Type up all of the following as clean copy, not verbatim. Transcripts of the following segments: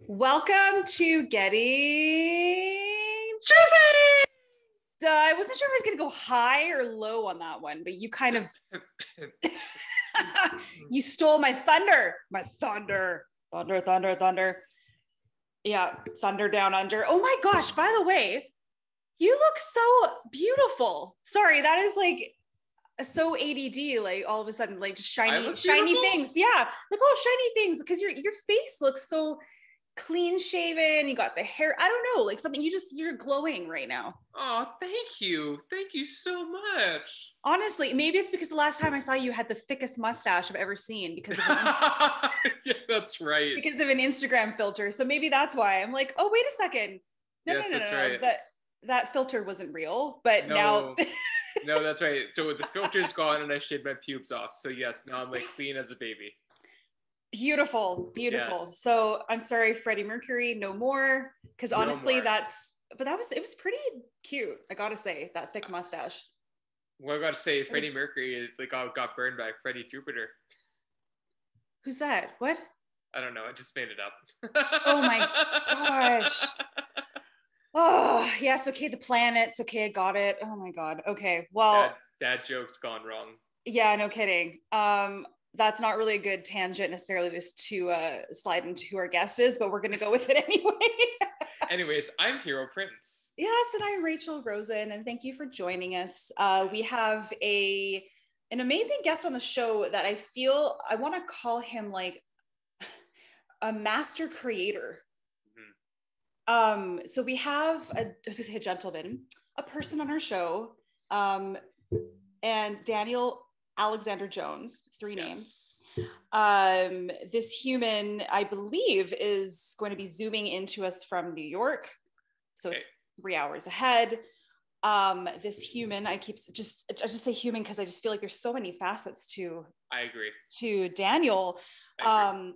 Welcome to Getting Juicy! I wasn't sure if I was going to go high or low on that one, but you kind of you stole my thunder. My thunder. Thunder. Yeah, thunder down under. Oh my gosh, by the way, you look so beautiful. Sorry, that is like so ADD, like all of a sudden, like just shiny things. Yeah, like shiny things, because your face looks so clean shaven. You got the hair. I don't know, like something. You're glowing right now. Oh, thank you so much. Honestly, maybe it's because the last time I saw you had the thickest mustache I've ever seen because of yeah, that's right. Because of an Instagram filter. So maybe that's why I'm like, oh, wait a second. No. Right. That filter wasn't real, but now. No, that's right. So the filter's gone and I shaved my pubes off. So yes, now I'm like clean as a baby. Beautiful. Yes. So I'm sorry, Freddie Mercury, no more. Because honestly, it was pretty cute. I gotta say, that thick mustache. Well, I gotta say, Freddie Mercury got burned by Freddie Jupiter. Who's that? What? I don't know. I just made it up. Oh my gosh. Oh, yes. Okay. The planets. Okay. I got it. Oh my God. Okay. Well, dad jokes gone wrong. Yeah, no kidding. That's not really a good tangent necessarily just to slide into who our guest is, but we're going to go with it anyway. Anyways, I'm Hero Prince. Yes, and I'm Rachel Rosen, and thank you for joining us. We have an amazing guest on the show that I feel I want to call him like a master creator. So we have a gentleman, a person on our show, and Daniel Alexander Jones, three names. This human, I believe, is going to be zooming into us from New York, so 3 hours ahead. This human, I just say human because I just feel like there's so many facets to. I agree. To Daniel, a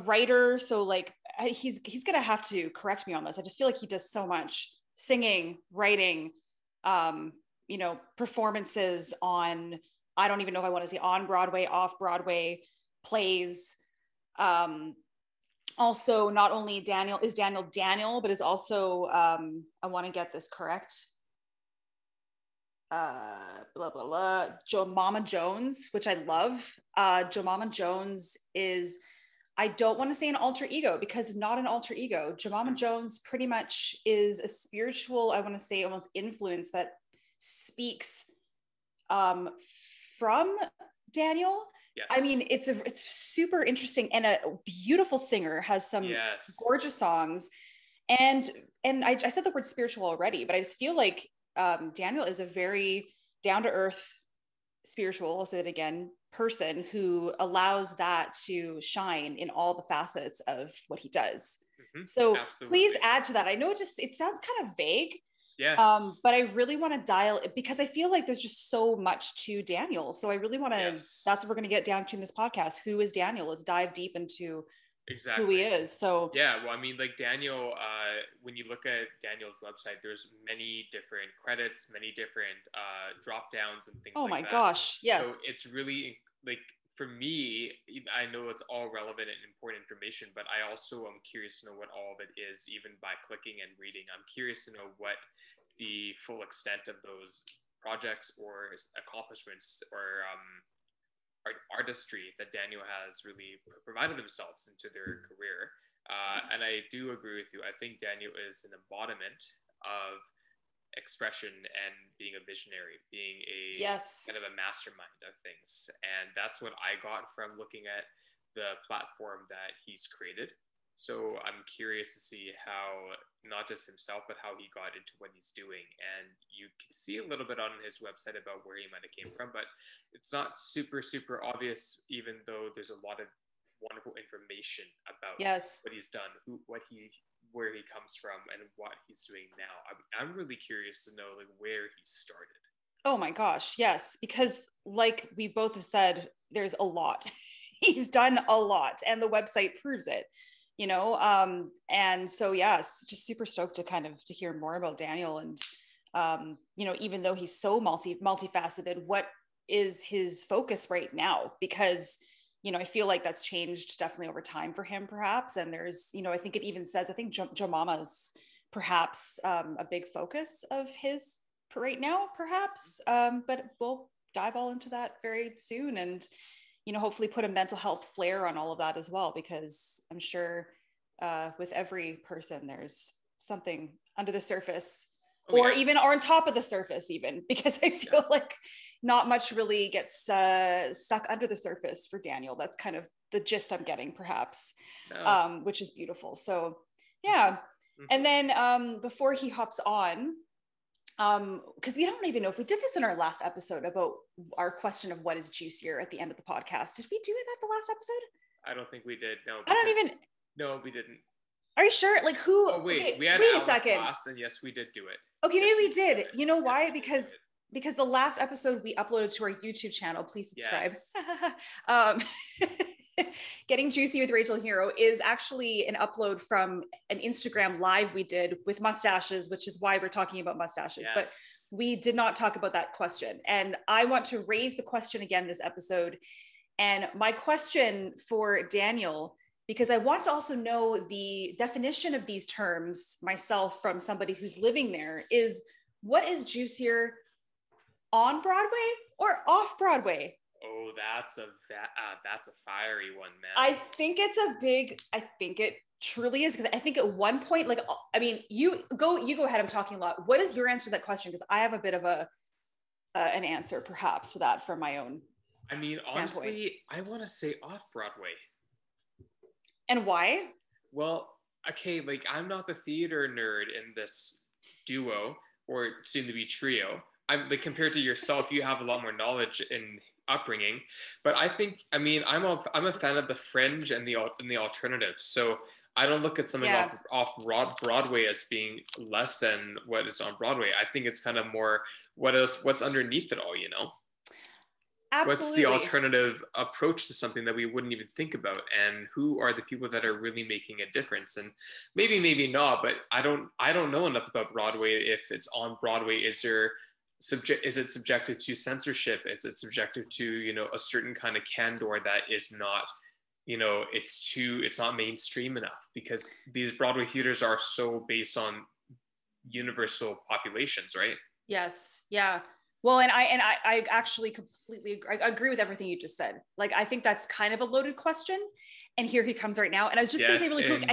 writer, so like he's gonna have to correct me on this. I just feel like he does so much singing, writing, performances on, I don't even know if I want to say on Broadway, off Broadway, plays. Also, not only Daniel, but is also, I want to get this correct. Jemima Jones, which I love. Jemima Jones is, I don't want to say an alter ego because not an alter ego. Jemima Jones pretty much is a spiritual, I want to say almost influence that speaks from Daniel. Yes. I mean, it's super interesting and a beautiful singer, has some gorgeous songs. And I said the word spiritual already, but I just feel like Daniel is a very down-to-earth spiritual, I'll say it again, person who allows that to shine in all the facets of what he does. So absolutely. Please add to that. I know it sounds kind of vague. Yes. But I really want to dial it because I feel like there's just so much to Daniel. So I really want to, that's what we're going to get down to in this podcast. Who is Daniel? Let's dive deep into who he is. So yeah, well, I mean, like Daniel, when you look at Daniel's website, there's many different credits, many different drop downs and things like that. Oh my gosh, yes. So it's really like, for me, I know it's all relevant and important information, but I also am curious to know what all of it is, even by clicking and reading. I'm curious to know what the full extent of those projects or accomplishments or artistry that Daniel has really provided themselves into their career. And I do agree with you. I think Daniel is an embodiment of expression and being a visionary, being a kind of a mastermind of things. And that's what I got from looking at the platform that he's created. So I'm curious to see how, not just himself, but how he got into what he's doing. And you can see a little bit on his website about where he might have came from, but it's not super, super obvious, even though there's a lot of wonderful information about what he's done, where he comes from, and what he's doing now. I'm really curious to know like where he started. Oh my gosh, yes, because like we both have said, there's a lot. He's done a lot, and the website proves it. And so yes, just super stoked to hear more about Daniel. And even though he's so multifaceted, what is his focus right now? Because I feel like that's changed definitely over time for him, perhaps. And there's, I think it even says, I think Jemama's perhaps a big focus of his right now, perhaps. But we'll dive all into that very soon, and hopefully put a mental health flair on all of that as well, because I'm sure with every person there's something under the surface, or even or on top of the surface, even, because I feel like not much really gets stuck under the surface for Daniel. That's kind of the gist I'm getting, perhaps, which is beautiful. So yeah. And then before he hops on, because we don't even know if we did this in our last episode about our question of what is juicier at the end of the podcast. Did we do it at the last episode? I don't think we did. No, I don't even. No, we didn't. Are you sure? Like who? Oh wait, okay, we had wait Alice a second. last, and yes, we did do it. Okay, yes, maybe we did. You know why? Yes, because the last episode we uploaded to our YouTube channel. Please subscribe. Yes. Getting Juicy with Rachel Hero is actually an upload from an Instagram live we did with mustaches, which is why we're talking about mustaches. Yes. But we did not talk about that question. And I want to raise the question again this episode. And my question for Daniel, because I want to also know the definition of these terms myself from somebody who's living there, is what is juicier, on Broadway or off Broadway? Oh, that's a fiery one, man. I think it truly is, because I think at one point, like, I mean, you go ahead. I'm talking a lot. What is your answer to that question? Because I have a bit of an answer perhaps to that from my own. I mean, honestly, I want to say off Broadway. And why? Well, okay, like I'm not the theater nerd in this duo, or soon to be trio. I'm like, compared to yourself, you have a lot more knowledge in upbringing, but I think, I mean, I'm a fan of the fringe and the alternative. So I don't look at something off Broadway as being less than what is on Broadway. I think it's kind of more what's underneath it all, Absolutely. What's the alternative approach to something that we wouldn't even think about, and who are the people that are really making a difference? And maybe not, but I don't know enough about Broadway. If it's on Broadway, is it subjected to censorship? Is it subjected to, a certain kind of candor that is not, it's not mainstream enough, because these Broadway theaters are so based on universal populations, right? Yes. Yeah. Well, and I actually completely agree with everything you just said. Like, I think that's kind of a loaded question. And here he comes right now. And I was just going to say really quick,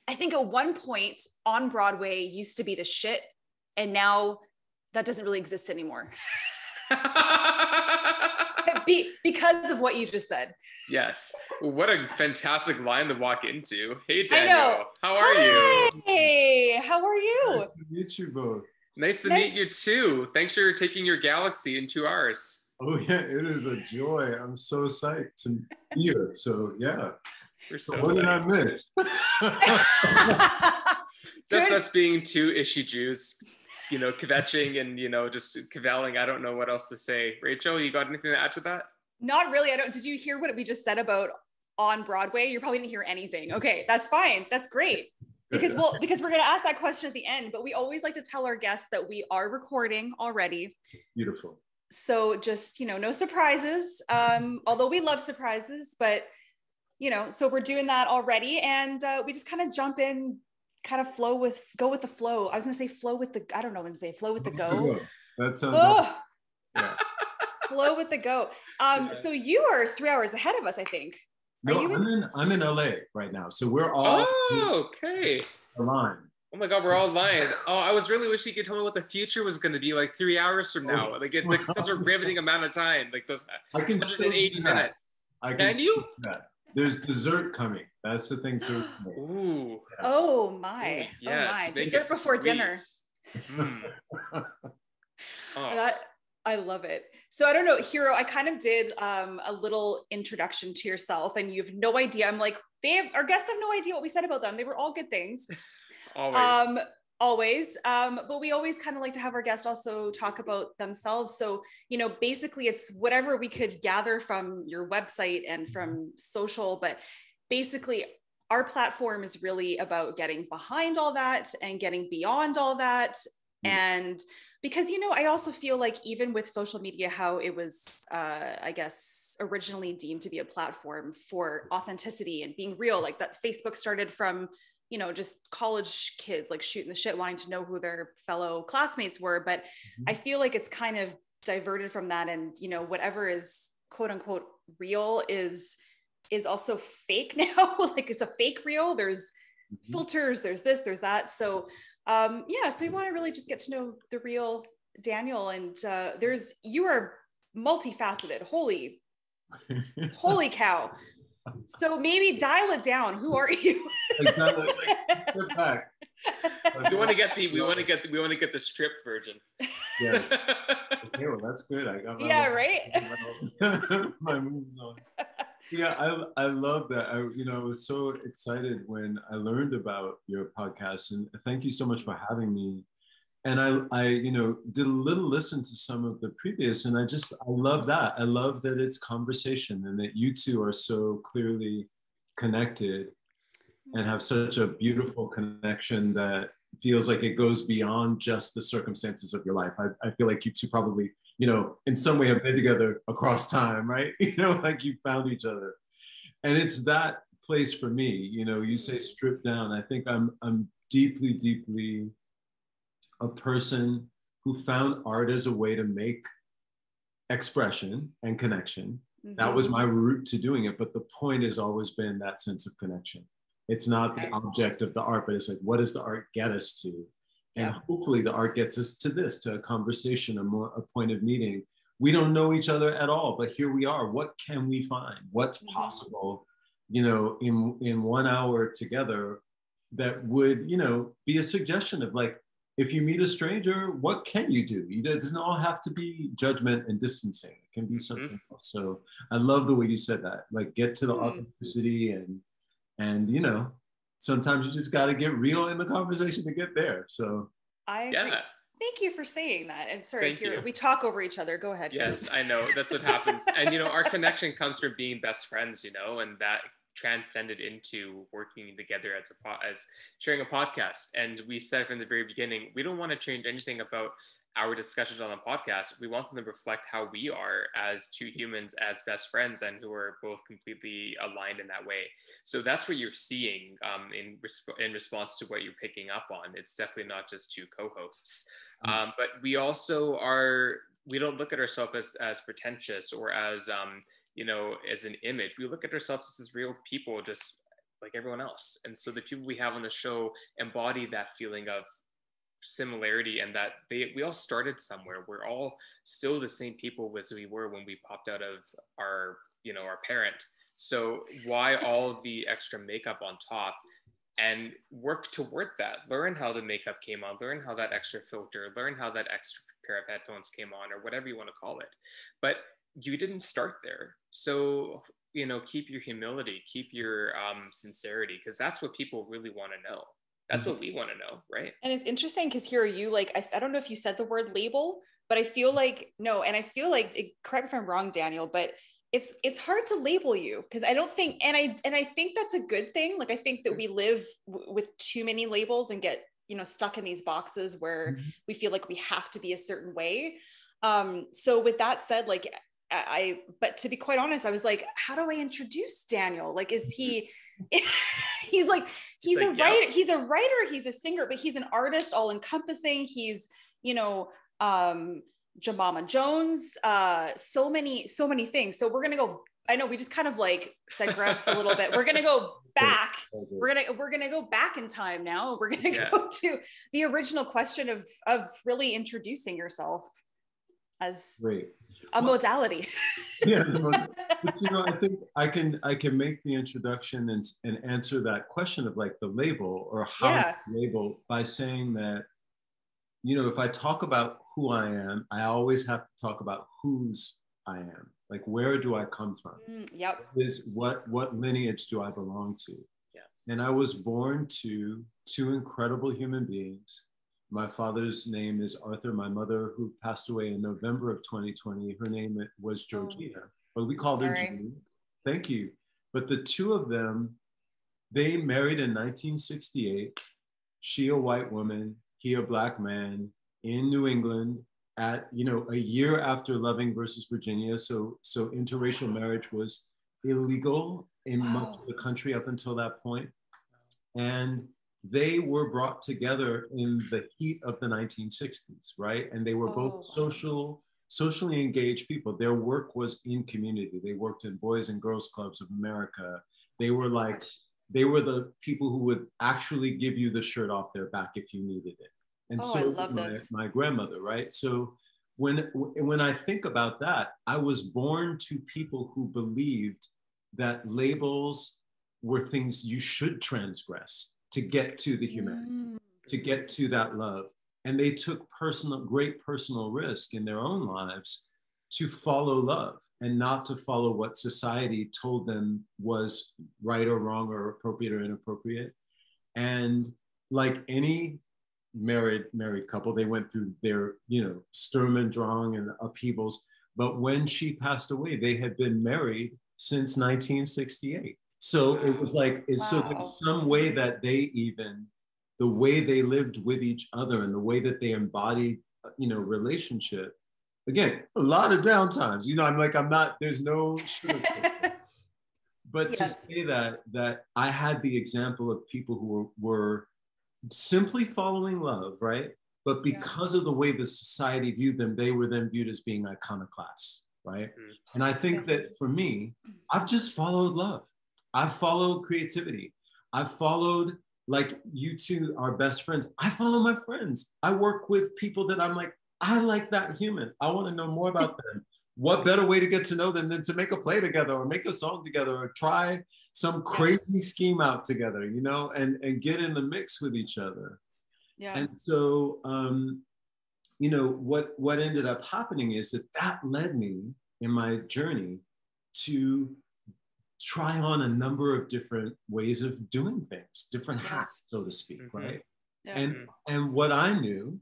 I think at one point on Broadway used to be the shit, and now that doesn't really exist anymore. Because of what you just said. Yes. What a fantastic line to walk into. Hey, Daniel. How are you? Hey, how are you? Nice to meet you both. Nice to meet you too. Thanks for taking your Galaxy in 2 hours. Oh yeah, it is a joy. I'm so psyched to be here. So yeah. We're so what did I miss? Just us being two Ishi Jews, kvetching and, just cavelling. I don't know what else to say. Rachel, you got anything to add to that? Not really. Did you hear what we just said about on Broadway? You probably didn't hear anything. Okay, that's fine. That's great. Because we're going to ask that question at the end, but we always like to tell our guests that we are recording already. Beautiful. So just, no surprises. Although we love surprises, but, so we're doing that already. And we just kind of jump in, kind of go with the flow. I was going to say flow with the, I don't know when to say flow with the go. That sounds yeah. Flow with the go. So you are 3 hours ahead of us, I think. No, I'm in LA right now. So we're all okay. aligned. Oh my God, we're all aligned. Oh, I was really wishing you could tell me what the future was going to be like 3 hours from now. Like, it's like such a riveting amount of time. Like those 180 minutes. Can you? There's dessert coming. That's the thing too. Ooh. Yeah. Oh my. Yes. Oh my. Dessert before dinner. Oh. I love it. So I don't know, Hero, I kind of did a little introduction to yourself, and you have no idea. I'm like, our guests have no idea what we said about them. They were all good things. Always. But we always kind of like to have our guests also talk about themselves. So, basically it's whatever we could gather from your website and from social, but basically our platform is really about getting behind all that and getting beyond all that And because, you know, I also feel like even with social media, how it was, I guess, originally deemed to be a platform for authenticity and being real, like that Facebook started from, you know, just college kids like shooting the shit, wanting to know who their fellow classmates were. But I feel like it's kind of diverted from that. And, you know, whatever is quote unquote real is also fake now. Like it's a fake real. There's filters, there's this, there's that. So so we want to really just get to know the real Daniel. And you are multifaceted. Holy cow. So maybe dial it down. Who are you? Exactly. Like, step back. We want to get the stripped version. Yeah. Okay, well, that's good. I got my moves on. Yeah, I love that. I was so excited when I learned about your podcast, and thank you so much for having me. And I did a little listen to some of the previous, and I love that. I love that it's conversation and that you two are so clearly connected and have such a beautiful connection that feels like it goes beyond just the circumstances of your life. I feel like you two probably, in some way have been together across time, right? Like you found each other. And it's that place for me, you say stripped down. I think I'm deeply, deeply a person who found art as a way to make expression and connection. That was my route to doing it. But the point has always been that sense of connection. It's not the object of the art, but it's like, what does the art get us to? And hopefully the art gets us to this, to a conversation, a point of meeting. We don't know each other at all, but here we are. What can we find? What's possible, in 1 hour together that would, be a suggestion of like, if you meet a stranger, what can you do? It doesn't all have to be judgment and distancing. It can be something else. So I love the way you said that, like get to the authenticity and sometimes you just got to get real in the conversation to get there. So I agree. Thank you for saying that. And sorry, we talk over each other. Go ahead. Yes, I know. That's what happens. And, our connection comes from being best friends, and that transcended into working together as sharing a podcast. And we said from the very beginning, we don't want to change anything about our discussions on the podcast. We want them to reflect how we are as two humans, as best friends, and who are both completely aligned in that way. So that's what you're seeing in response to what you're picking up on. It's definitely not just two co-hosts. But we also we don't look at ourselves as pretentious or as, as an image. We look at ourselves as real people, just like everyone else. And so the people we have on the show embody that feeling of similarity, and that we all started somewhere. We're all still the same people as we were when we popped out of our parent. So why all the extra makeup on top? And work toward that. Learn how the makeup came on, learn how that extra filter, learn how that extra pair of headphones came on, or whatever you want to call it. But you didn't start there. So, keep your humility, keep your sincerity, because that's what people really want to know. That's what we want to know, right? And it's interesting because here you, like, I don't know if you said the word label, but I feel like, no, and I feel like, correct me if I'm wrong, Daniel, but it's hard to label you, because I don't think, and I think that's a good thing. Like, I think that we live with too many labels and get, stuck in these boxes where we feel like we have to be a certain way. So with that said, like, but to be quite honest, I was like, how do I introduce Daniel? Like, is he, he's a writer, he's a singer, but he's an artist, all encompassing. He's, Jemima Jones, so many things. So we're going to go, I know we just kind of like digressed a little bit. We're going to go back. We're going to go back in time now. We're going to go to the original question of really introducing yourself as a modality. But I think I can make the introduction and answer that question of like the label or how to label by saying that, if I talk about who I am, I always have to talk about whose I am. Like, where do I come from? What lineage do I belong to? Yeah. And I was born to two incredible human beings. My father's name is Arthur. My mother, who passed away in November of 2020, her name was Georgina, but we called her Jeannie. Thank you. But the two of them, they married in 1968. She a white woman, he a black man. in New England at, you know, a year after Loving versus Virginia. So interracial marriage was illegal in much of the country up until that point. And they were brought together in the heat of the 1960s, right? And they were both socially engaged people. Their work was in community. They worked in Boys and Girls Clubs of America. They were like, they were the people who would actually give you the shirt off their back if you needed it. And so my grandmother, right? So when I think about that, I was born to people who believed that labels were things you should transgress to get to the humanity, to get to that love. And they took great personal risk in their own lives to follow love and not to follow what society told them was right or wrong or appropriate or inappropriate. And like any married couple, they went through their, you know, Sturm und Drang and upheavals. But when she passed away, they had been married since 1968. So it was like, so there's some way that the way they lived with each other and the way that they embodied, you know, relationship. Again, a lot of downtimes, you know, there's no sugar. But to say that I had the example of people who were simply following love, right? But because of the way the society viewed them, they were then viewed as being iconoclasts, right? And I think that for me, I've just followed love. I've followed creativity. I've followed, like you two are best friends. I follow my friends. I work with people that I'm like, I like that human. I want to know more about them. What better way to get to know them than to make a play together or make a song together or try some crazy scheme out together, you know, and get in the mix with each other. Yeah. And so, you know, what ended up happening is that led me in my journey to try on a number of different ways of doing things, different hats, so to speak, right? Yeah. And what I knew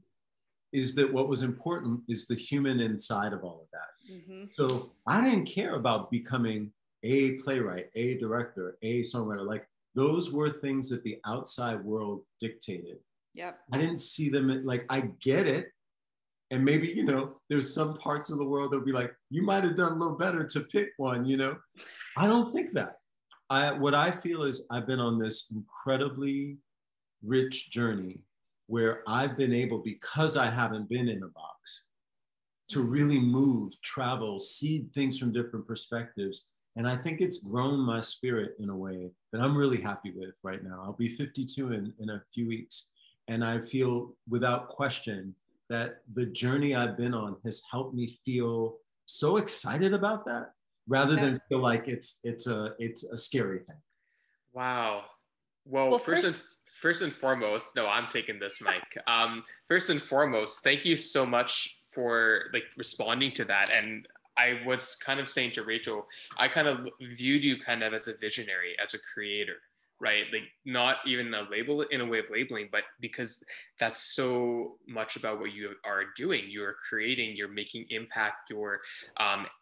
is that what was important is the human inside of all of that. So I didn't care about becoming a playwright, a director, a songwriter. Like those were things that the outside world dictated. Yep. I didn't see them like, I get it. And maybe, you know, there's some parts of the world that'll be like, you might have done a little better to pick one, you know? I don't think that. What I feel is I've been on this incredibly rich journey where I've been able, because I haven't been in a box, to really move, travel, see things from different perspectives. And I think it's grown my spirit in a way that I'm really happy with right now. I'll be 52 in a few weeks. And I feel without question that the journey I've been on has helped me feel so excited about that rather than feel like it's a scary thing. Wow. Well, first and foremost, no, I'm taking this mic. First and foremost, thank you so much for like responding to that. And I was kind of saying to Rachel, I kind of viewed you kind of as a visionary, as a creator, right? Like not even a label in a way of labeling, but because that's so much about what you are doing. You're creating, you're making impact, you're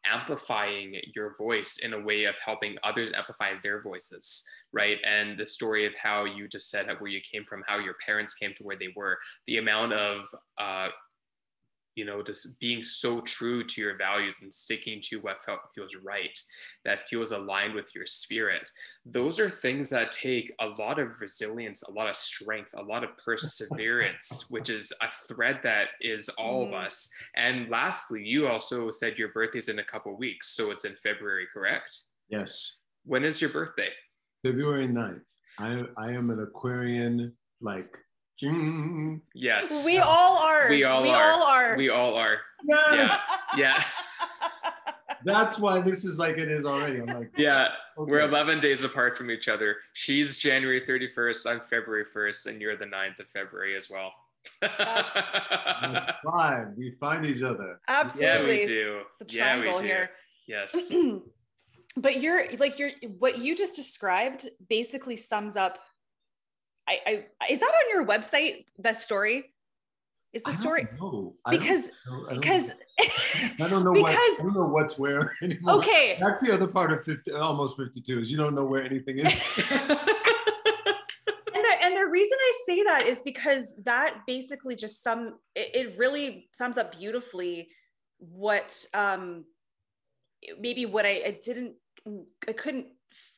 amplifying your voice in a way of helping others amplify their voices, right? And the story of how you just said where you came from, how your parents came to where they were, the amount of you know, just being so true to your values and sticking to what feels right, that feels aligned with your spirit. Those are things that take a lot of resilience, a lot of strength, a lot of perseverance, which is a thread that is all of us. And lastly, you also said your birthday's in a couple of weeks. So it's in February, correct? Yes. When is your birthday? February 9th. I am an Aquarian, like, yes. We all are. We all are. We all are. Yes. Yeah. That's why this is like it is already. I'm like, yeah, okay. We're 11 days apart from each other. She's January 31st. I'm February 1st, and you're the 9th of February as well. That's fine. We find each other. Absolutely. Yeah, we do. The triangle here. Yes. But what you just described basically sums up. Is that on your website? That story is the story. Because I don't know what's where anymore. Okay, that's the other part of almost 52 is you don't know where anything is. and the reason I say that is because that basically just it really sums up beautifully what maybe what I couldn't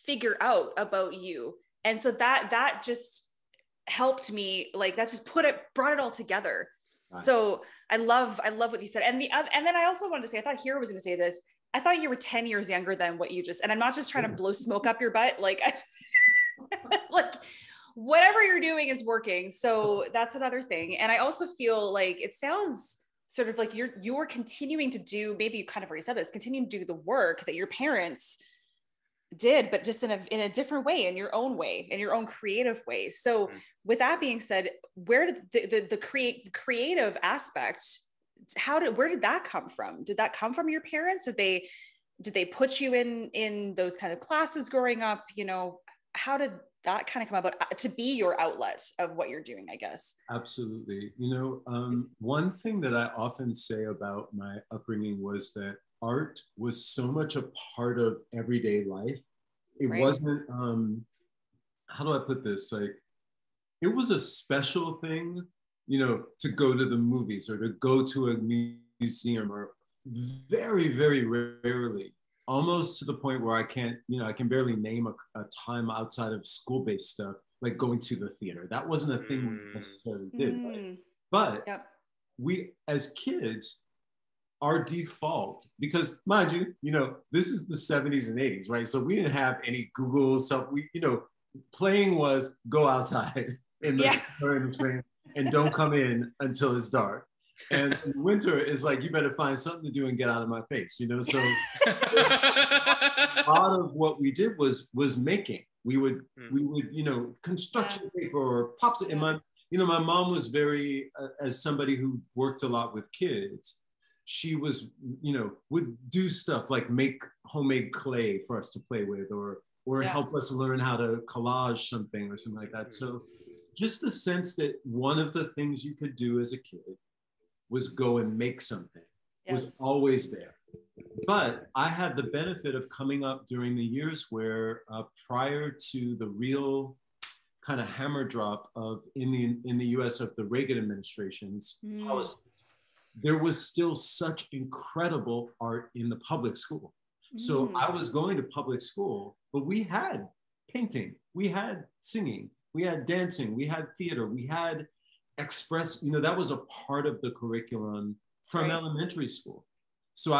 figure out about you. And so that just helped me, like, that just brought it all together. Right. So I love what you said. And then I also wanted to say, I thought Hero was going to say this. I thought you were 10 years younger than what you just, and I'm not just trying to blow smoke up your butt. Like, like whatever you're doing is working. So that's another thing. And I also feel like it sounds sort of like you're continuing to do, maybe you kind of already said this, continuing to do the work that your parents did, but just in a different way, in your own way, in your own creative way. So with that being said, where did the creative aspect, where did that come from? Did that come from your parents? Did they put you in those kind of classes growing up? You know, how did that kind of come about to be your outlet of what you're doing, I guess? Absolutely. You know, one thing that I often say about my upbringing was that art was so much a part of everyday life. It right. wasn't, how do I put this? Like, it was a special thing, you know, to go to the movies or to go to a museum, or very, very rarely, almost to the point where I can barely name a time outside of school-based stuff, like going to the theater. That wasn't a thing we necessarily did. Right? But yep. We, as kids, our default, because mind you, you know, this is the 70s and 80s, right? So we didn't have any Google stuff. Playing was go outside in the spring and don't come in until it's dark. And in winter is like, you better find something to do and get out of my face, you know? So a lot of what we did was making. We would, you know, construction paper or pops. And my mom was very, as somebody who worked a lot with kids, she was, you know, would do stuff like make homemade clay for us to play with, or help us learn how to collage something or something like that. So just the sense that one of the things you could do as a kid was go and make something was always there. But I had the benefit of coming up during the years where prior to the real kind of hammer drop of in the US of the Reagan administration's policies, there was still such incredible art in the public school. So I was going to public school, but we had painting, we had singing, we had dancing, we had theater, we had express, you know, that was a part of the curriculum from elementary school. So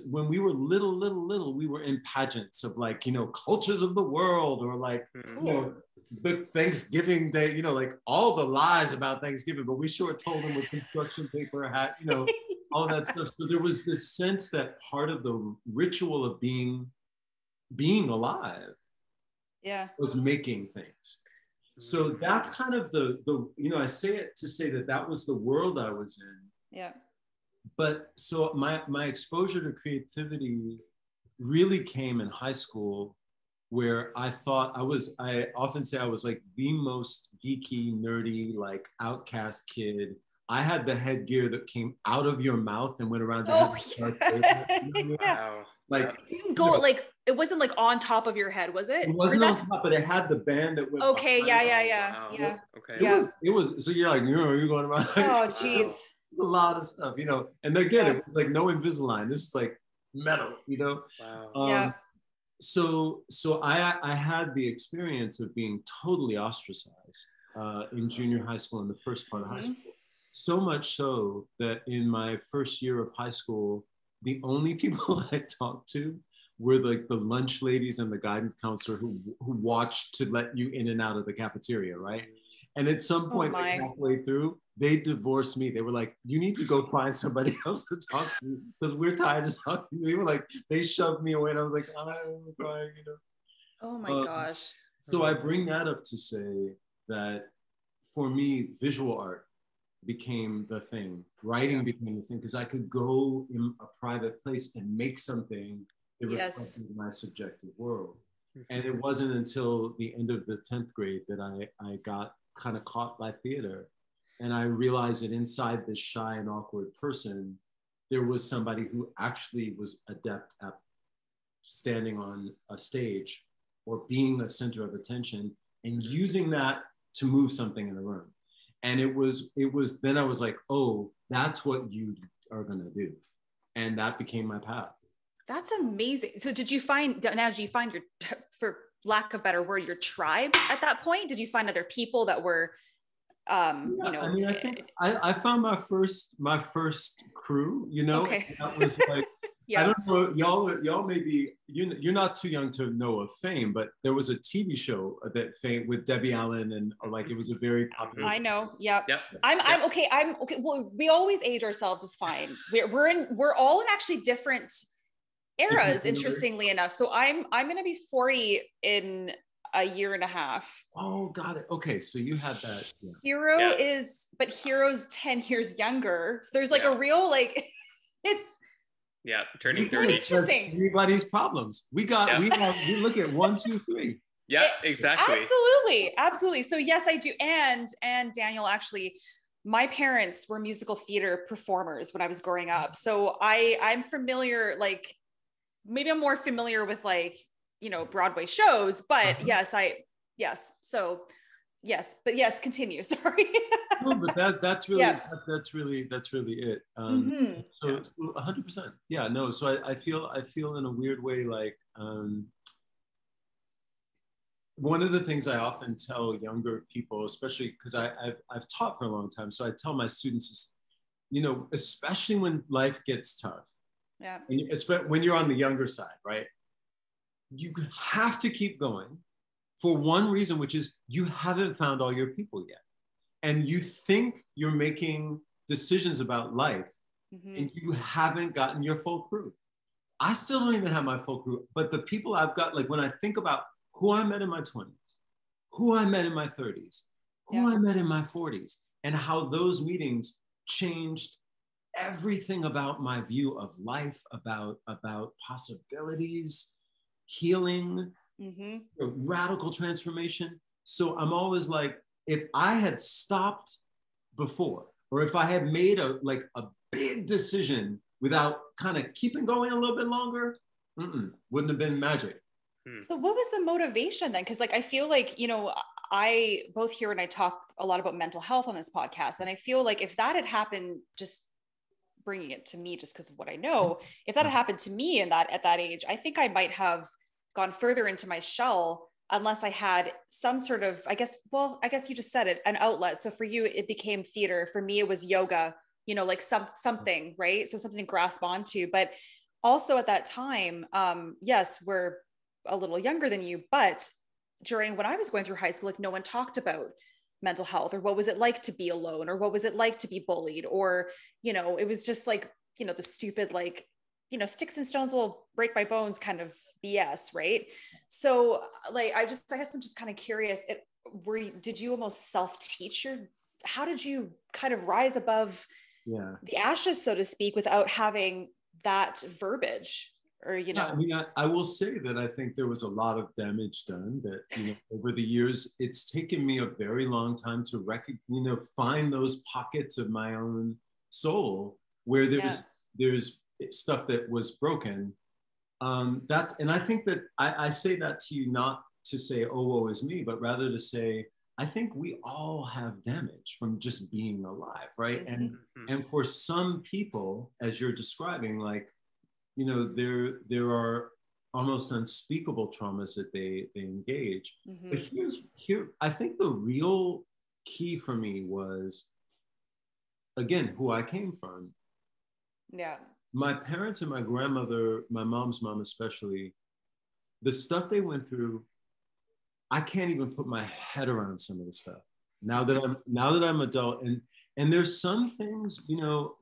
when we were little, we were in pageants of, like, you know, cultures of the world, or like, you know, the Thanksgiving Day, you know, like all the lies about Thanksgiving, but we sure told them with construction paper, hat, you know, all that stuff. So there was this sense that part of the ritual of being alive was making things. So that's kind of the you know, I say it to say that was the world I was in. Yeah. But so my exposure to creativity really came in high school, where I often say I was like the most geeky, nerdy, like outcast kid. I had the headgear that came out of your mouth and went around your head. Wow. Like, it didn't go, you know, like, it wasn't like on top of your head, was it? It wasn't on top, but it had the band that went. Okay, yeah. Okay. It was. So you're like, you're going around. Like, oh, jeez. A lot of stuff, you know. And again, it was like no Invisalign. This is like metal, you know. Wow. So I had the experience of being totally ostracized in junior high school, in the first part of high school. So much so that in my first year of high school, the only people I talked to were like the lunch ladies and the guidance counselor who watched to let you in and out of the cafeteria, right? And at some point, like halfway through, they divorced me. They were like, you need to go find somebody else to talk to because we're tired of talking. They were like, they shoved me away, and I was like, I'm crying, you know. Oh my gosh. So I bring that up to say that for me, visual art became the thing. Writing became the thing, because I could go in a private place and make something that reflected my subjective world. And it wasn't until the end of the 10th grade that I got kind of caught by theater. And I realized that inside this shy and awkward person, there was somebody who actually was adept at standing on a stage or being the center of attention and using that to move something in the room. And it was, then I was like, oh, that's what you are going to do. And that became my path. That's amazing. So did you find your, for lack of a better word, your tribe at that point? Did you find other people that were, I mean, I think I found my first crew, Okay. That was like, yeah. I don't know, y'all maybe, you're not too young to know of Fame, but there was a TV show that Fame with Debbie Allen, and like, it was a very popular. I know. Yep. I'm okay. Well, we always age ourselves is fine. We're all in actually different eras, interestingly enough. So I'm going to be 40 in a year and a half. Oh, got it. Okay, so you had that. Yeah. Hero is, but Hero's 10 years younger. So there's like a real, like, it's turning 30. Interesting. Everybody's problems. We look at 1, 2, 3. Yeah, exactly. Absolutely. So yes, I do. And Daniel, actually, my parents were musical theater performers when I was growing up. So I'm familiar, like, maybe I'm more familiar with, like, Broadway shows, but yes, continue. Sorry. No, but that's really it. So 100%. Yeah, no. So I feel in a weird way like, one of the things I often tell younger people, especially because I've taught for a long time, so I tell my students is, especially when life gets tough, and especially when you're on the younger side, right? You have to keep going for one reason, which is you haven't found all your people yet. And you think you're making decisions about life, and you haven't gotten your full crew. I still don't even have my full crew, but the people I've got, like when I think about who I met in my 20s, who I met in my 30s, who I met in my 40s, and how those meetings changed everything about my view of life, about possibilities, healing, radical transformation. So I'm always like, if I had stopped before, or if I had made a big decision without kind of keeping going a little bit longer, wouldn't have been magic. So what was the motivation then? Because, like, I feel like, I both Hero and I talk a lot about mental health on this podcast. And I feel like if that had happened, just bringing it to me, just because of what I know, if that had happened to me at that age, I think I might have gone further into my shell, unless I had some sort of, I guess you just said it, an outlet. So for you, it became theater. For me, it was yoga, like something, right? So something to grasp onto. But also at that time, yes, we're a little younger than you, but when I was going through high school, like, no one talked about mental health, or what was it like to be alone, or what was it like to be bullied, or, it was just like, the stupid, like, sticks and stones will break my bones kind of BS, right? So, like, I guess I'm just kind of curious, did you almost self-teach how did you kind of rise above the ashes, so to speak, without having that verbiage? Or, I mean, I will say that I think there was a lot of damage done that, over the years, it's taken me a very long time to find those pockets of my own soul where there's stuff that was broken. And I think that I say that to you, not to say, oh, woe is me, but rather to say, I think we all have damage from just being alive, right? And for some people, as you're describing, like, there are almost unspeakable traumas that they engage. But here, I think the real key for me was, again, who I came from. Yeah. My parents and my grandmother, my mom's mom especially, the stuff they went through, I can't even put my head around some of the stuff. Now that I'm adult, and there's some things,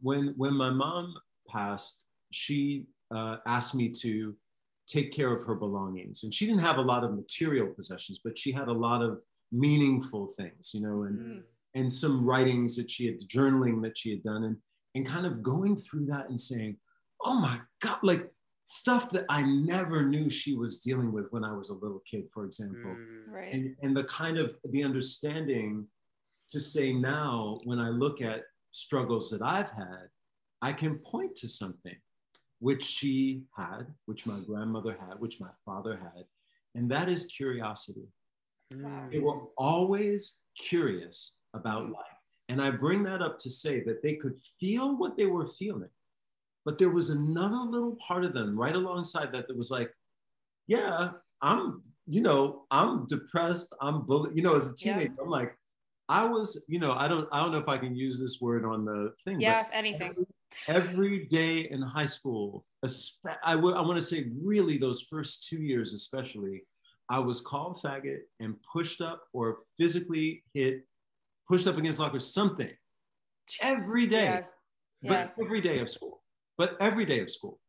when my mom passed, she asked me to take care of her belongings. And she didn't have a lot of material possessions, but she had a lot of meaningful things, and some writings that she had, journaling that she had done, and kind of going through that and saying, oh my God, like stuff that I never knew she was dealing with when I was a little kid, for example. Right. And the kind of the understanding to say now, when I look at struggles that I've had, I can point to something which she had, which my grandmother had, which my father had, and that is curiosity. Wow. They were always curious about life. And I bring that up to say that they could feel what they were feeling, but there was another little part of them right alongside that was like, yeah, I'm depressed. I'm bullied. As a teenager, I'm like, I was, I don't know if I can use this word on the thing. Yeah, but anything. Every day in high school, I want to say really those first 2 years especially, I was called faggot and pushed up or physically pushed up against lockers, something. Every day. But every day of school.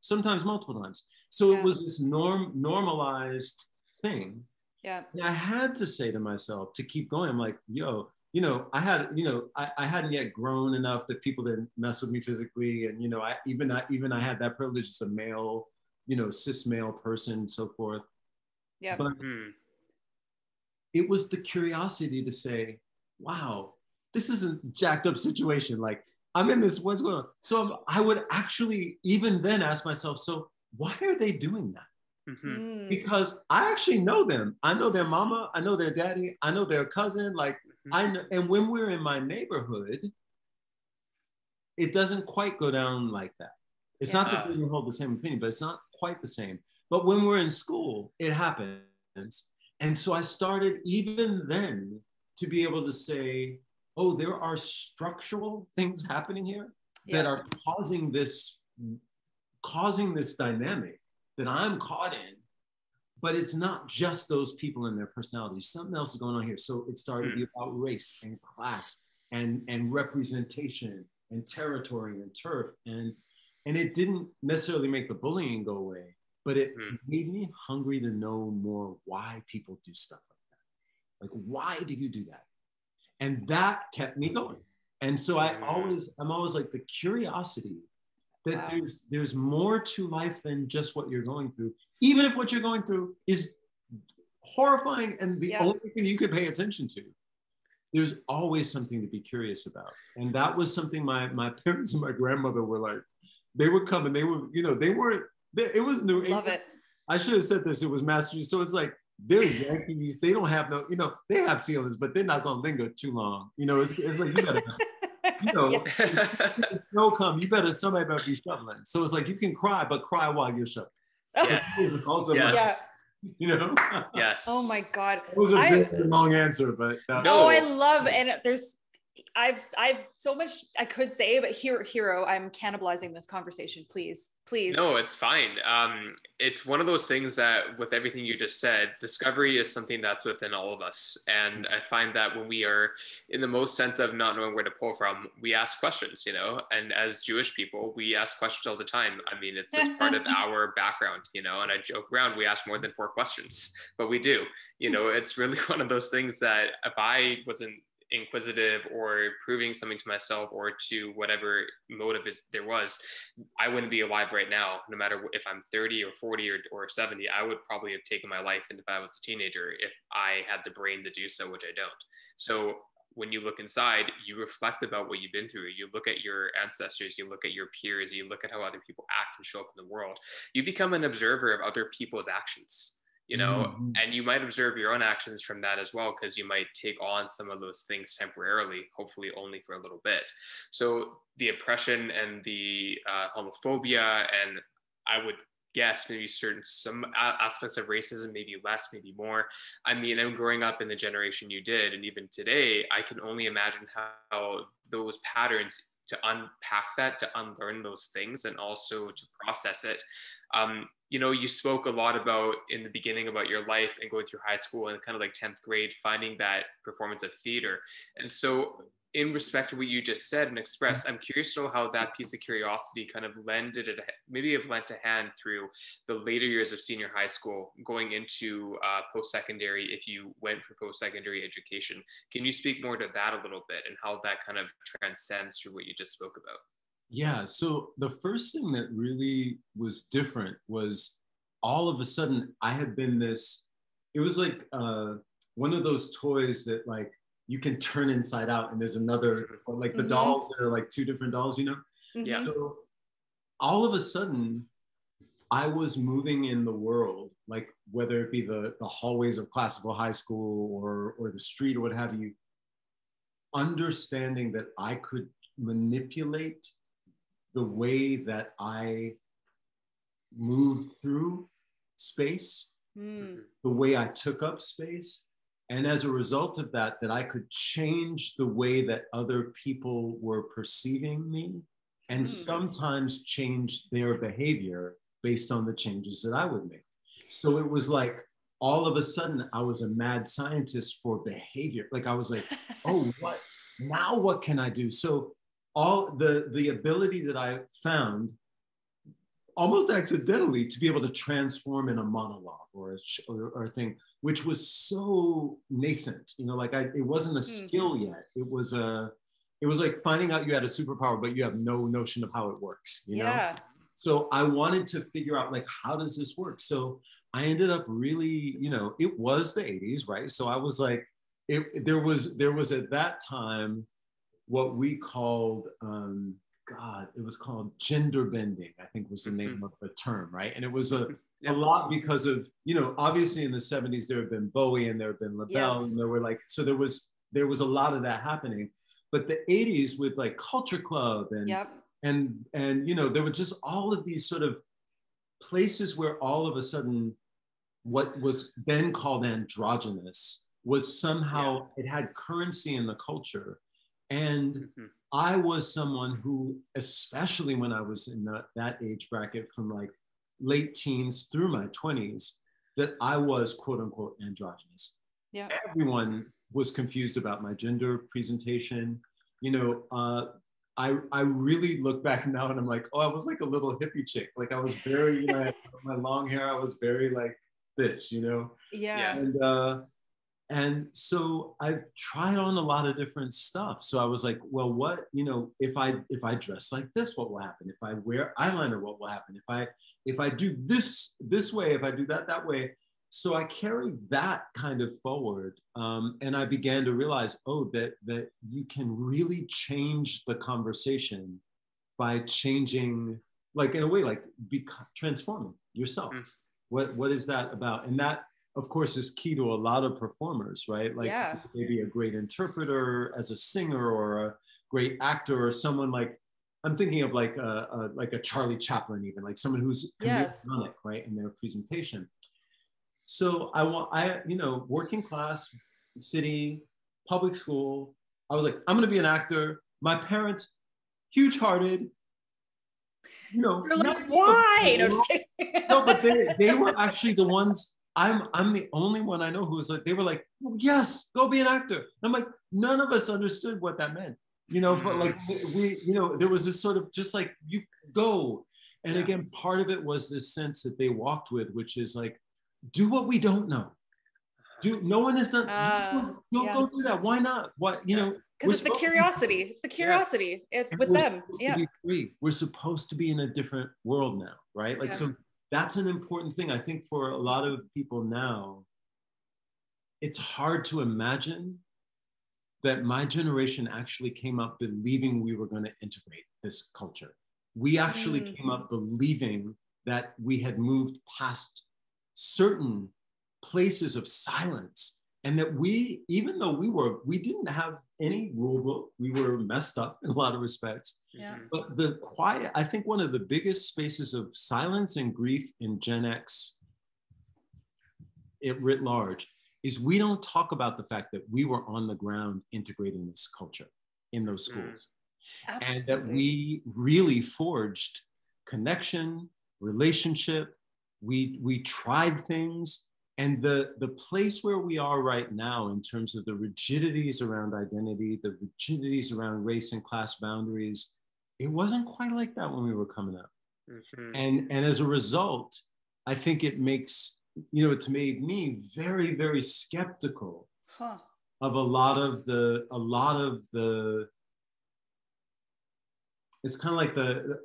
Sometimes multiple times. So it was this normalized thing. Yeah. And I had to say to myself to keep going. I'm like, yo, I hadn't yet grown enough that people didn't mess with me physically. And, I had that privilege as a male, cis male person and so forth. Yeah. But it was the curiosity to say, wow, this isn't a jacked up situation. Like, I'm in this, what's going on? So I would actually even then ask myself, so why are they doing that? Mm-hmm. Because I actually know them. I know their mama, I know their daddy, I know their cousin. Like, I know, and when we're in my neighborhood, it doesn't quite go down like that. It's not that they don't hold the same opinion, but it's not quite the same. But when we're in school, it happens. And so I started even then to be able to say, oh, there are structural things happening here that are causing this dynamic that I'm caught in. But it's not just those people and their personalities. Something else is going on here. So it started to be about race and class and representation and territory and turf. And it didn't necessarily make the bullying go away, but it made me hungry to know more why people do stuff like that. Like, why do you do that? And that kept me going. And so I'm always like the curiosity that there's more to life than just what you're going through. Even if what you're going through is horrifying and the only thing you can pay attention to, there's always something to be curious about. And that was something my parents and my grandmother were like, they would come and they were, it was New England. Love it. I should have said this, it was Massachusetts. So it's like, they're Yankees, they don't have they have feelings, but they're not gonna linger too long. It's like, you gotta, somebody better be shoveling. So it's like, you can cry, but cry while you're shoveling. Yes. Yes. Oh my God. It was a very long answer, but I love, and I've so much I could say, but Hero, I'm cannibalizing this conversation. Please. No, it's fine. It's one of those things that with everything you just said, discovery is something that's within all of us. And I find that when we are in the most sense of not knowing where to pull from, we ask questions, and as Jewish people, we ask questions all the time. I mean, it's just part of our background, and I joke around, we ask more than 4 questions, but we do, it's really one of those things that if I wasn't inquisitive or proving something to myself or to whatever motive there was, I wouldn't be alive right now. No matter if I'm 30 or 40 or 70, I would probably have taken my life. And if I was a teenager, if I had the brain to do so, which I don't. So when you look inside, you reflect about what you've been through. You look at your ancestors, you look at your peers, you look at how other people act and show up in the world. You become an observer of other people's actions. And you might observe your own actions from that as well, because you might take on some of those things temporarily, hopefully only for a little bit. So the oppression and the homophobia, and I would guess maybe some aspects of racism, maybe less, maybe more. I mean, I'm growing up in the generation you did, and even today, I can only imagine how those patterns, to unpack that, to unlearn those things, and also to process it. You spoke a lot about in the beginning about your life and going through high school and kind of like 10th grade, finding that performance of theater. And so in respect to what you just said and expressed, I'm curious to know how that piece of curiosity kind of lent a hand through the later years of senior high school, going into post-secondary, if you went for post-secondary education. Can you speak more to that a little bit and how that kind of transcends through what you just spoke about? Yeah, so the first thing that really was different was all of a sudden I had been it was like one of those toys that like you can turn inside out and there's another, like the dolls that are like 2 different dolls, Yeah. So all of a sudden I was moving in the world, like whether it be the hallways of Classical High School or the street or what have you, understanding that I could manipulate the way that I moved through space, the way I took up space. And as a result of that, that I could change the way that other people were perceiving me and sometimes change their behavior based on the changes that I would make. So it was like, all of a sudden I was a mad scientist for behavior. Like I was like, oh, what can I do? So all the ability that I found almost accidentally to be able to transform in a monologue or a thing, which was so nascent, you know, like it wasn't a skill yet. It was like finding out you had a superpower, but you have no notion of how it works, you know? So I wanted to figure out like, how does this work? So I ended up really, you know, it was the 80s, right? So I was like, there was at that time what we called, it was called gender bending, I think was the name of the term, right? And it was a lot because of, you know, obviously in the 70s, there had been Bowie and there had been LaBelle, and there were like, so there was a lot of that happening. But the 80s with like Culture Club and you know, there were just all of these sort of places where all of a sudden what was then called androgynous was somehow, it had currency in the culture. And I was someone who, especially when I was in that age bracket from like late teens through my 20s, that I was quote unquote androgynous. Everyone was confused about my gender presentation. You know, I really look back now and I'm like, oh, I was like a little hippie chick. Like I was very, you know, I had my long hair, I was very like this, you know? And so I tried on a lot of different stuff. So I was like, well, what, you know, if I dress like this, what will happen? If I wear eyeliner, what will happen? If I do this way, if I do that way. So I carried that kind of forward. And I began to realize, oh, that you can really change the conversation by changing, like in a way, like transforming yourself. What is that about? And that, of course, is key to a lot of performers, right? Like maybe a great interpreter as a singer or a great actor or someone like, I'm thinking of like a Charlie Chaplin, even like someone who's comedic, right, in their presentation. So you know, working class, city, public school, I was like, I'm gonna be an actor. My parents, huge-hearted, you know. You're like, why? No, just kidding. No, but they were actually the ones. I'm the only one I know who was like, they were like, well, yes, go be an actor. And I'm like, none of us understood what that meant, you know. But like we, you know, there was this sort of just like, you go. And again, part of it was this sense that they walked with, which is like, do what we don't know. No one has done. Go do that. Why not? What, you know? Because it's the curiosity. It's the curiosity. It's with them. To be free. We're supposed to be in a different world now, right? Like so. That's an important thing. I think for a lot of people now, it's hard to imagine that my generation actually came up believing we were going to integrate this culture. We actually came up believing that we had moved past certain places of silence, and that even though we didn't have any rule book, we were messed up in a lot of respects. But the quiet, I think one of the biggest spaces of silence and grief in Gen X, it writ large, is we don't talk about the fact that we were on the ground integrating this culture in those schools. And that we really forged connection, relationship. We tried things. And the place where we are right now in terms of the rigidities around identity, the rigidities around race and class boundaries, it wasn't quite like that when we were coming up. And as a result, I think it makes, you know, it's made me very, very skeptical of a lot of the, it's kind of like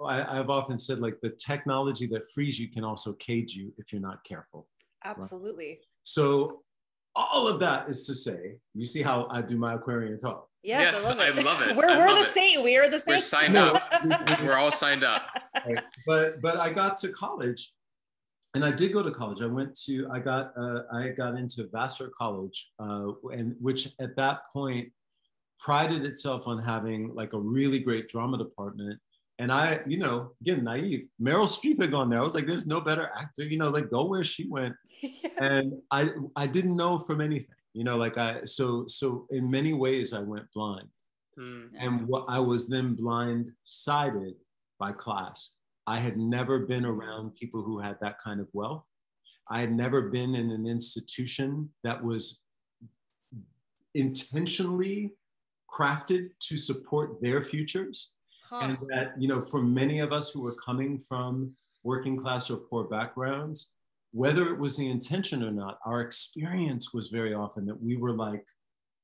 I've often said, like the technology that frees you can also cage you if you're not careful. Absolutely. Right? So all of that is to say, you see how I do my Aquarian talk. Yes, I love it. We're the same. We are the same. We're signed up. We're all signed up. Right. But I got to college, and I did go to college. I got into Vassar College, and which at that point, prided itself on having like a really great drama department. And I, you know, again, naive, Meryl Streep had gone there. I was like, there's no better actor, you know, like go where she went. Yeah. And I didn't know from anything, you know, like so in many ways I went blind. And what I was then blindsided by class. I had never been around people who had that kind of wealth. I had never been in an institution that was intentionally crafted to support their futures. And that, you know, for many of us who were coming from working class or poor backgrounds, whether it was the intention or not, our experience was very often that we were like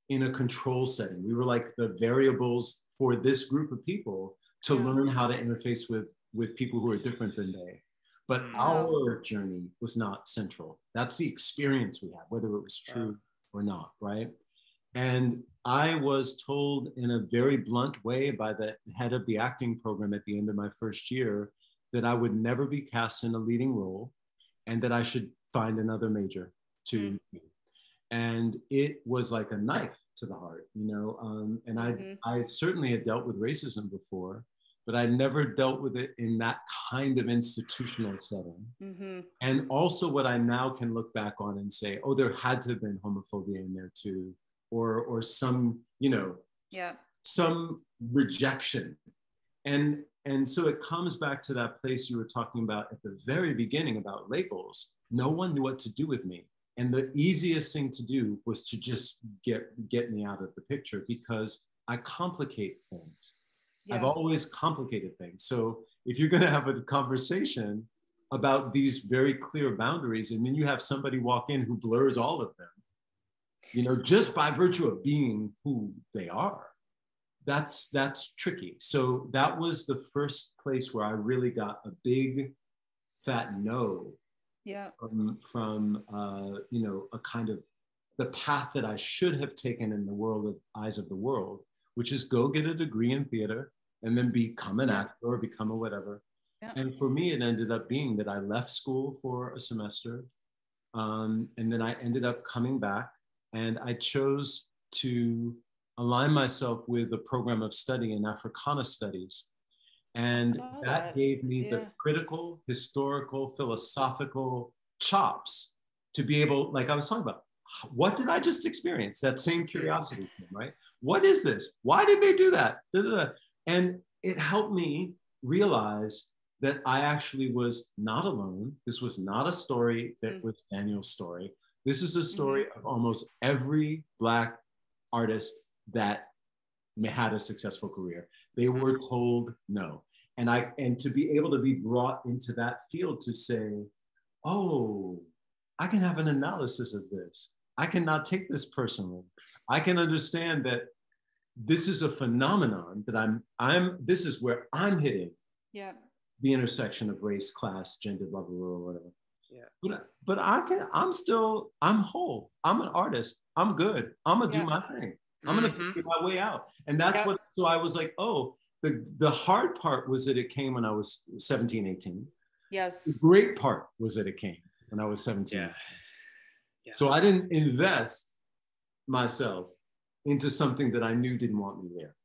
in a control setting. We were like the variables for this group of people to learn how to interface with people who are different than they. But our journey was not central. That's the experience we had, whether it was true or not, right? And I was told in a very blunt way by the head of the acting program at the end of my first year that I would never be cast in a leading role and that I should find another major to do. And it was like a knife to the heart, you know, and I certainly had dealt with racism before, but I never dealt with it in that kind of institutional setting. And also what I now can look back on and say, oh, there had to have been homophobia in there too, or some, you know, some rejection. And so it comes back to that place you were talking about at the very beginning about labels. No one knew what to do with me. And the easiest thing to do was to just get me out of the picture because I complicate things. I've always complicated things. So if you're going to have a conversation about these very clear boundaries, and then you have somebody walk in who blurs all of them, you know, just by virtue of being who they are, that's tricky. So that was the first place where I really got a big fat no from you know, a kind of the path that I should have taken in the world of eyes of the world, which is go get a degree in theater and then become an actor or become a whatever. And for me, it ended up being that I left school for a semester. And then I ended up coming back and I chose to align myself with a program of study in Africana studies. And that gave me the critical, historical, philosophical chops to be able, like I was talking about, what did I just experience? That same curiosity, right? What is this? Why did they do that? And it helped me realize that I actually was not alone. This was not a story that was Daniel's story. This is a story of almost every Black artist that had a successful career. They were told no. And to be able to be brought into that field to say, oh, I can have an analysis of this. I cannot take this personally. I can understand that this is a phenomenon that this is where I'm hitting the intersection of race, class, gender, blah, blah, blah, whatever. But I'm whole. I'm an artist. I'm good. I'm gonna do my thing. I'm gonna figure my way out. And that's so I was like, oh, the hard part was that it came when I was 17, 18. Yes. The great part was that it came when I was 17. So I didn't invest myself into something that I knew didn't want me there.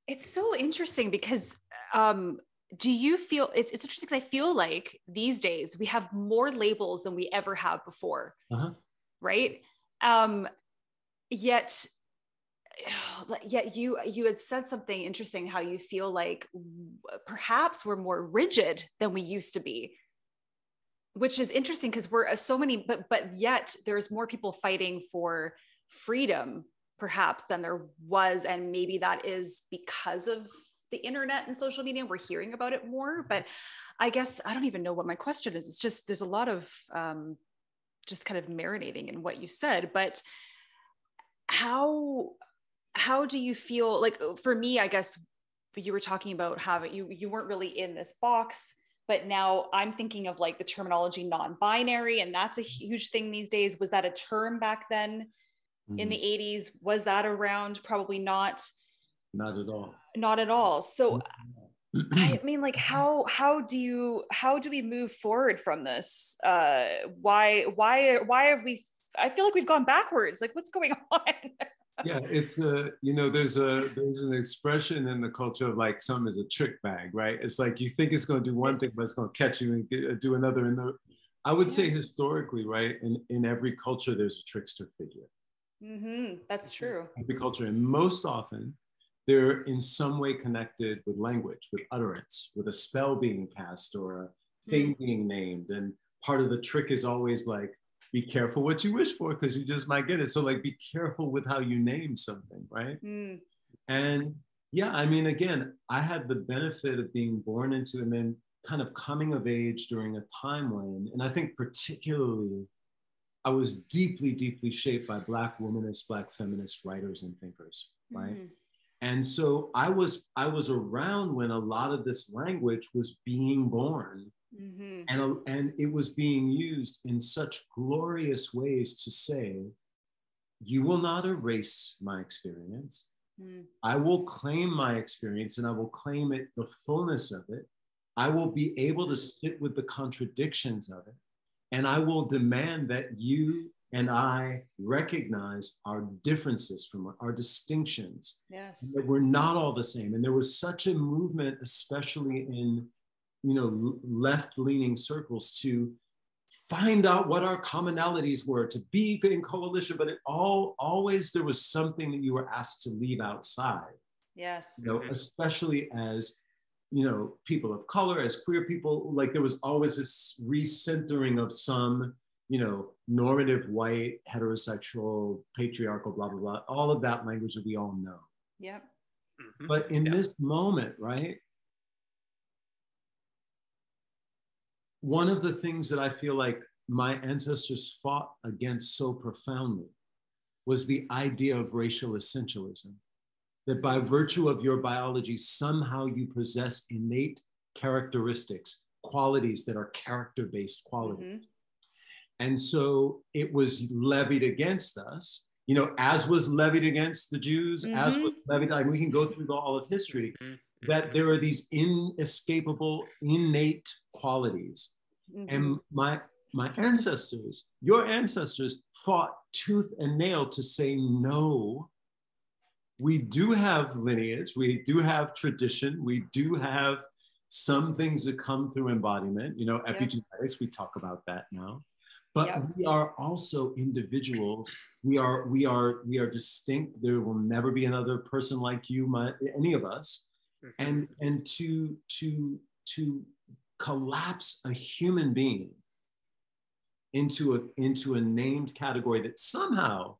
It's so interesting because do you feel it's interesting because I feel like these days we have more labels than we ever have before, right? Yet you had said something interesting, how you feel like perhaps we're more rigid than we used to be, which is interesting because we're so many, but yet there's more people fighting for freedom perhaps than there was. And maybe that is because of the internet and social media, we're hearing about it more. But I guess I don't even know what my question is. It's just, there's a lot of just kind of marinating in what you said, but how do you feel like, for me, I guess you were talking about how you weren't really in this box, but now I'm thinking of like the terminology non-binary, and that's a huge thing these days. Was that a term back then in the 80s? Was that around? Probably not. Not at all. Not at all. So I mean, like, how do we move forward from this? Why have we, I feel like we've gone backwards. Like, what's going on? Yeah, it's there's an expression in the culture of like something is a trick bag, right? It's like you think it's going to do one thing, but it's going to catch you and do another. And I would say historically, right, in every culture, there's a trickster figure. That's true. Every culture, and most often, they're in some way connected with language, with utterance, with a spell being cast or a thing being named. And part of the trick is always like, be careful what you wish for because you just might get it. So like, be careful with how you name something, right? And yeah, I mean, again, I had the benefit of being born into and then kind of coming of age during a time when, and I think particularly, I was deeply, deeply shaped by Black womanist, Black feminist writers and thinkers, right? And so I was around when a lot of this language was being born. And it was being used in such glorious ways to say, you will not erase my experience. I will claim my experience and I will claim it, the fullness of it. I will be able to sit with the contradictions of it. And I will demand that you and I recognize our differences from our distinctions. Yes. That we're not all the same. And there was such a movement, especially in left-leaning circles, to find out what our commonalities were, to be in coalition, but always there was something that you were asked to leave outside. Yes. Especially as, people of color, as queer people, like there was always this recentering of some, normative white, heterosexual, patriarchal, blah, blah, blah, all of that language that we all know. Yep. But in this moment, right? One of the things that I feel like my ancestors fought against so profoundly was the idea of racial essentialism, that by virtue of your biology, somehow you possess innate characteristics, qualities that are character-based qualities. And so it was levied against us, as was levied against the Jews, as was levied, we can go through all of history, that there are these inescapable, innate qualities. And my ancestors, your ancestors, fought tooth and nail to say, no, we do have lineage, we do have tradition, we do have some things that come through embodiment, epigenetics, we talk about that now. But we are also individuals. We are distinct. There will never be another person like you, any of us. And to collapse a human being into a named category that somehow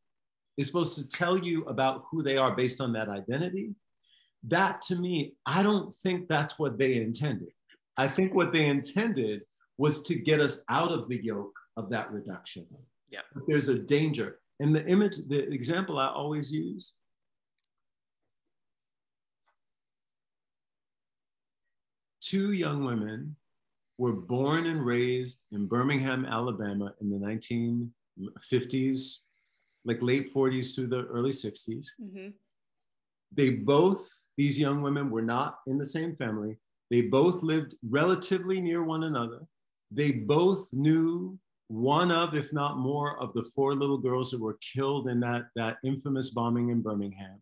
is supposed to tell you about who they are based on that identity, that to me, I don't think that's what they intended. I think what they intended was to get us out of the yoke of that reduction. Yeah. But there's a danger. And the example I always use, two young women were born and raised in Birmingham, Alabama in the 1950s, like late 40s through the early 60s. These young women were not in the same family. They both lived relatively near one another. They both knew one of, if not more, of the four little girls that were killed in that infamous bombing in Birmingham.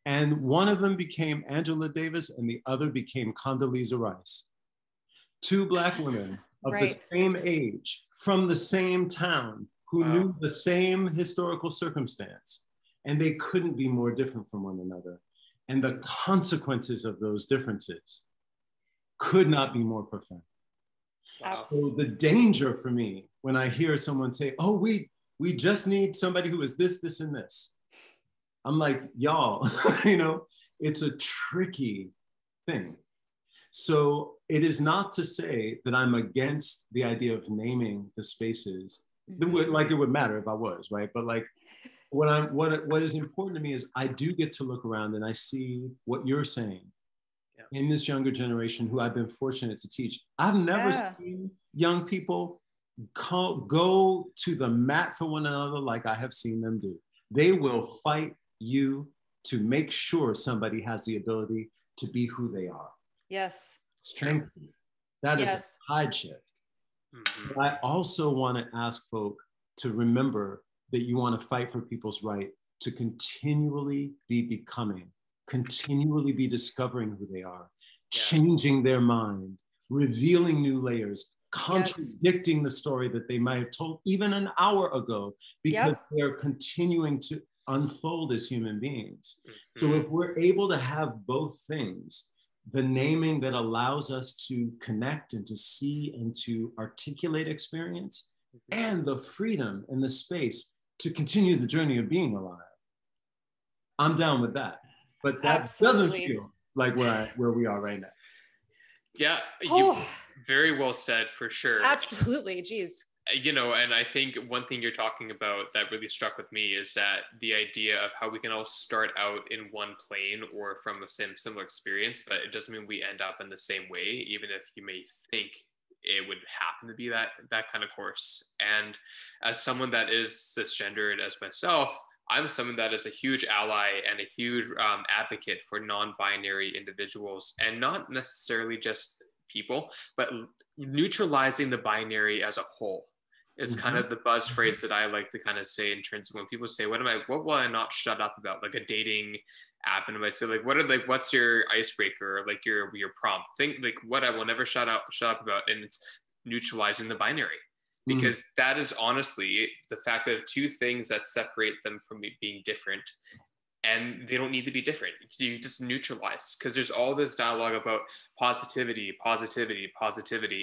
And one of them became Angela Davis and the other became Condoleezza Rice. Two Black women of the same age, from the same town, who knew the same historical circumstance. And they couldn't be more different from one another. And the consequences of those differences could not be more profound. So the danger for me when I hear someone say, oh, we just need somebody who is this, this, and this. I'm like, y'all, it's a tricky thing. So it is not to say that I'm against the idea of naming the spaces. Like it would matter if I was, right? But like what is important to me is I do get to look around and I see what you're saying. In this younger generation who I've been fortunate to teach. I've never seen young people go to the mat for one another like I have seen them do. They will fight you to make sure somebody has the ability to be who they are. Yes. Strength. That is a tide shift. But I also want to ask folk to remember that you want to fight for people's right to continually be becoming, continually be discovering who they are, changing their mind, revealing new layers, contradicting the story that they might have told even an hour ago, because they're continuing to unfold as human beings. So if we're able to have both things, the naming that allows us to connect and to see and to articulate experience, and the freedom and the space to continue the journey of being alive, I'm down with that. But that doesn't feel like where we are right now. Yeah, you very well said, for sure. Absolutely, geez. You know, and I think one thing you're talking about that really struck with me is that the idea of how we can all start out in one plane or from the similar experience, but it doesn't mean we end up in the same way, even if you may think it would happen to be that kind of course. And as someone that is cisgendered as myself, I'm someone that is a huge ally and a huge advocate for non-binary individuals, and not necessarily just people, but neutralizing the binary as a whole is kind of the buzz phrase that I like to kind of say in terms of when people say, what will I not shut up about? Like a dating app, and if I say like, what's your icebreaker, or like your prompt? Think like what I will never shut up about, and it's neutralizing the binary. Because that is honestly the fact that two things that separate them from being different, and they don't need to be different. You just neutralize, because there's all this dialogue about positivity,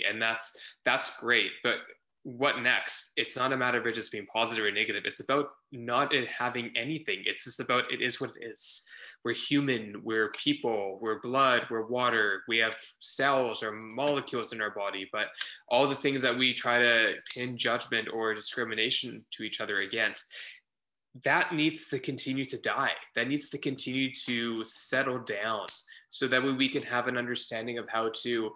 and that's great. But what next? It's not a matter of it just being positive or negative. It's about not it having anything. It's just about it is what it is. We're human, we're people, we're blood, we're water, we have cells or molecules in our body, but all the things that we try to pin judgment or discrimination to each other against, that needs to continue to die. That needs to continue to settle down, so that way we can have an understanding of how to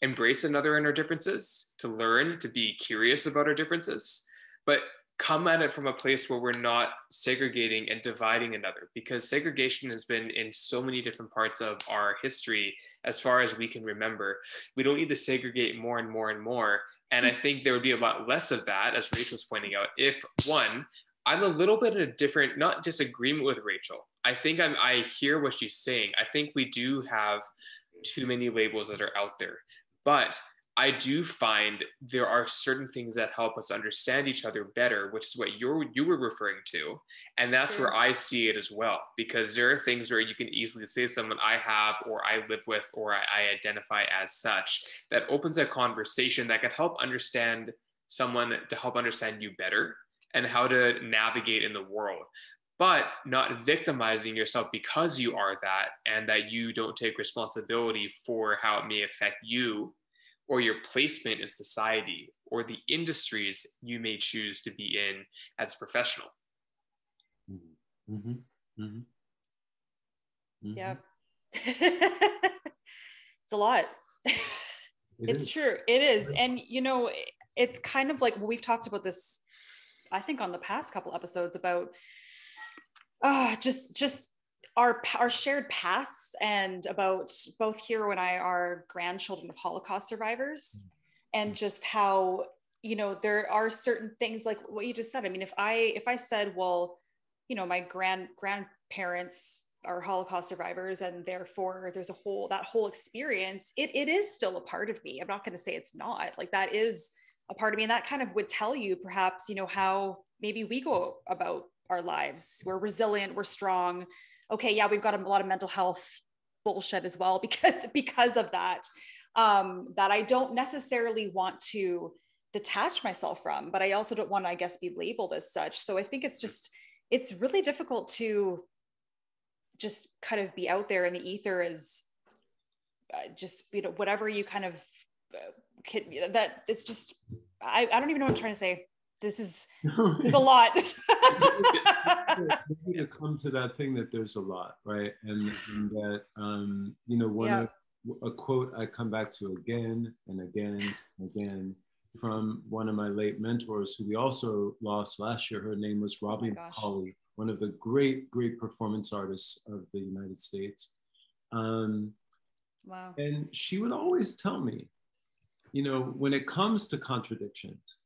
embrace another in our differences, to learn, to be curious about our differences, but come at it from a place where we're not segregating and dividing another, because segregation has been in so many different parts of our history as far as we can remember. We don't need to segregate more and more and more. And I think there would be a lot less of that, as Rachel's pointing out, if one, I'm a little bit in a different, not disagreement with Rachel. I think I hear what she's saying. I think we do have too many labels that are out there. But I do find there are certain things that help us understand each other better, which is what you were referring to. And that's where I see it as well, because there are things where you can easily say someone I have, or I live with, or I identify as such, that opens a conversation that can help understand someone, to help understand you better and how to navigate in the world, but not victimizing yourself because you are that, and that you don't take responsibility for how it may affect you or your placement in society or the industries you may choose to be in as a professional. Yeah. It's a lot. It's true. It is. And, you know, it's kind of like, well, we've talked about this, I think, on the past couple episodes about just our shared paths, and about both Hero and I are grandchildren of Holocaust survivors, and just how, you know, there are certain things like what you just said. I mean, if I said, well, you know, my grandparents are Holocaust survivors, and therefore there's that whole experience, it is still a part of me. I'm not going to say it's not. Like, that is a part of me, and that kind of would tell you perhaps, you know, how maybe we go about our lives. We're resilient, we're strong. Okay, yeah, we've got a lot of mental health bullshit as well because of that, that I don't necessarily want to detach myself from, but I also don't want to, I guess, be labeled as such. So I think it's really difficult to just kind of be out there in the ether as just, you know, whatever you kind of that it's just, I don't even know what I'm trying to say. There's a lot. We need to come to that thing that there's a lot, right? And that, you know, a quote I come back to again and again and again from one of my late mentors, who we also lost last year. Her name was Robbie McCauley, one of the great performance artists of the United States. Wow. And she would always tell me, you know, when it comes to contradictions,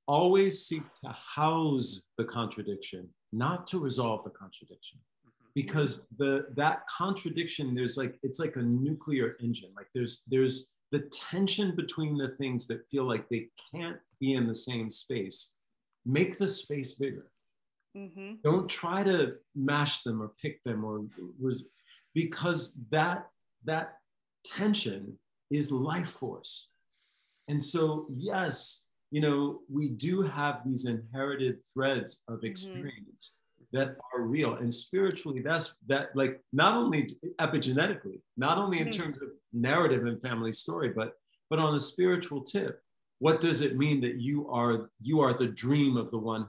always seek to house the contradiction not to resolve the contradiction. Because that contradiction, it's like a nuclear engine. Like there's the tension between the things that feel like they can't be in the same space. Make the space bigger. Don't try to mash them or pick them because that tension is life force. And so, yes, you know, we do have these inherited threads of experience that are real, and spiritually, that like not only epigenetically, not only in terms of narrative and family story, but on a spiritual tip. What does it mean that you are the dream of the one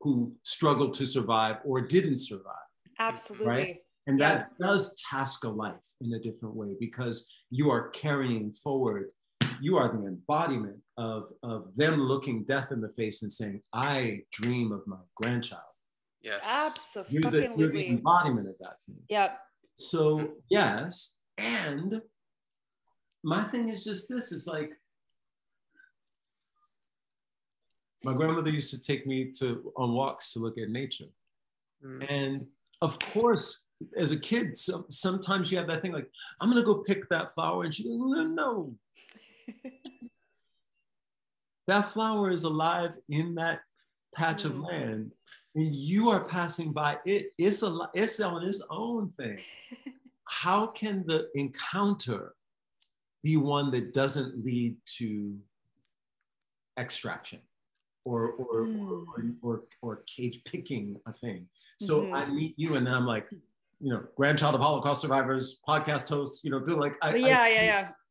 who struggled to survive or didn't survive? Absolutely. Right? And that does task a life in a different way, because you are carrying forward, you are the embodiment of them looking death in the face and saying, I dream of my grandchild. Yes. Absolutely. You're the embodiment of that thing. Yep. So yes, and my thing is just this, is like, my grandmother used to take me on walks to look at nature. And of course, as a kid, sometimes you have that thing like, I'm gonna go pick that flower. And she goes, no. That flower is alive in that patch of land. And you are passing by it. It's on its own thing. How can the encounter be one that doesn't lead to extraction or cage picking a thing? So I meet you, and then I'm like, you know, grandchild of Holocaust survivors, podcast host, you know,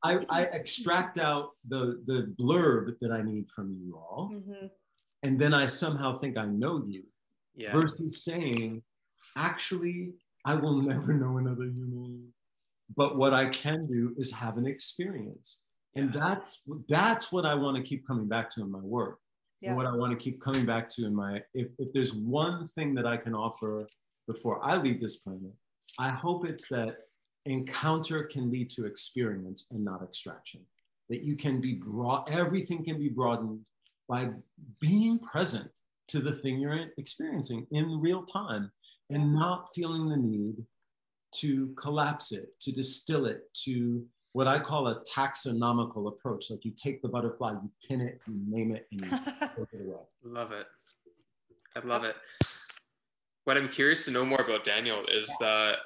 I extract out the blurb that I need from you all, and then I somehow think I know you. Versus saying, actually, I will never know another human, but what I can do is have an experience. And that's what I want to keep coming back to in my work. And what I want to keep coming back to in my, if there's one thing that I can offer before I leave this planet, I hope it's that encounter can lead to experience and not extraction. That you can be everything can be broadened by being present to the thing you're experiencing in real time, and not feeling the need to collapse it, to distill it, to what I call a taxonomical approach. Like you take the butterfly, you pin it, you name it, and you take it away. Love it. I love it. What I'm curious to know more about, Daniel, is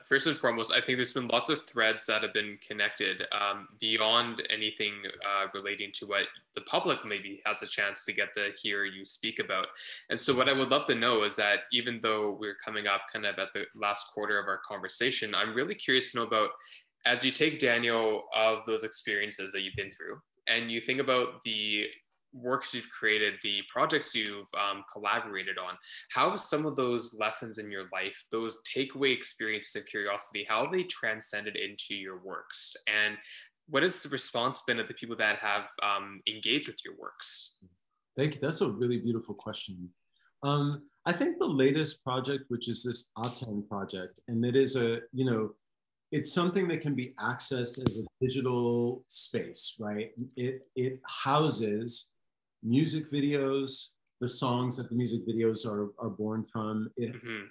first and foremost, I think there's been lots of threads that have been connected beyond anything relating to what the public maybe has a chance to get to hear you speak about. And so what I would love to know is that even though we're coming up kind of at the last quarter of our conversation, I'm really curious to know about, as you take, Daniel, of those experiences that you've been through, and you think about the works you've created, the projects you've collaborated on, how some of those lessons in your life, those takeaway experiences of curiosity, how they transcended into your works, and what has the response been of the people that have engaged with your works? Thank you. That's a really beautiful question. I think the latest project, which is this Aten project, and it is it's something that can be accessed as a digital space, right? It houses music videos, the songs that the music videos are born from,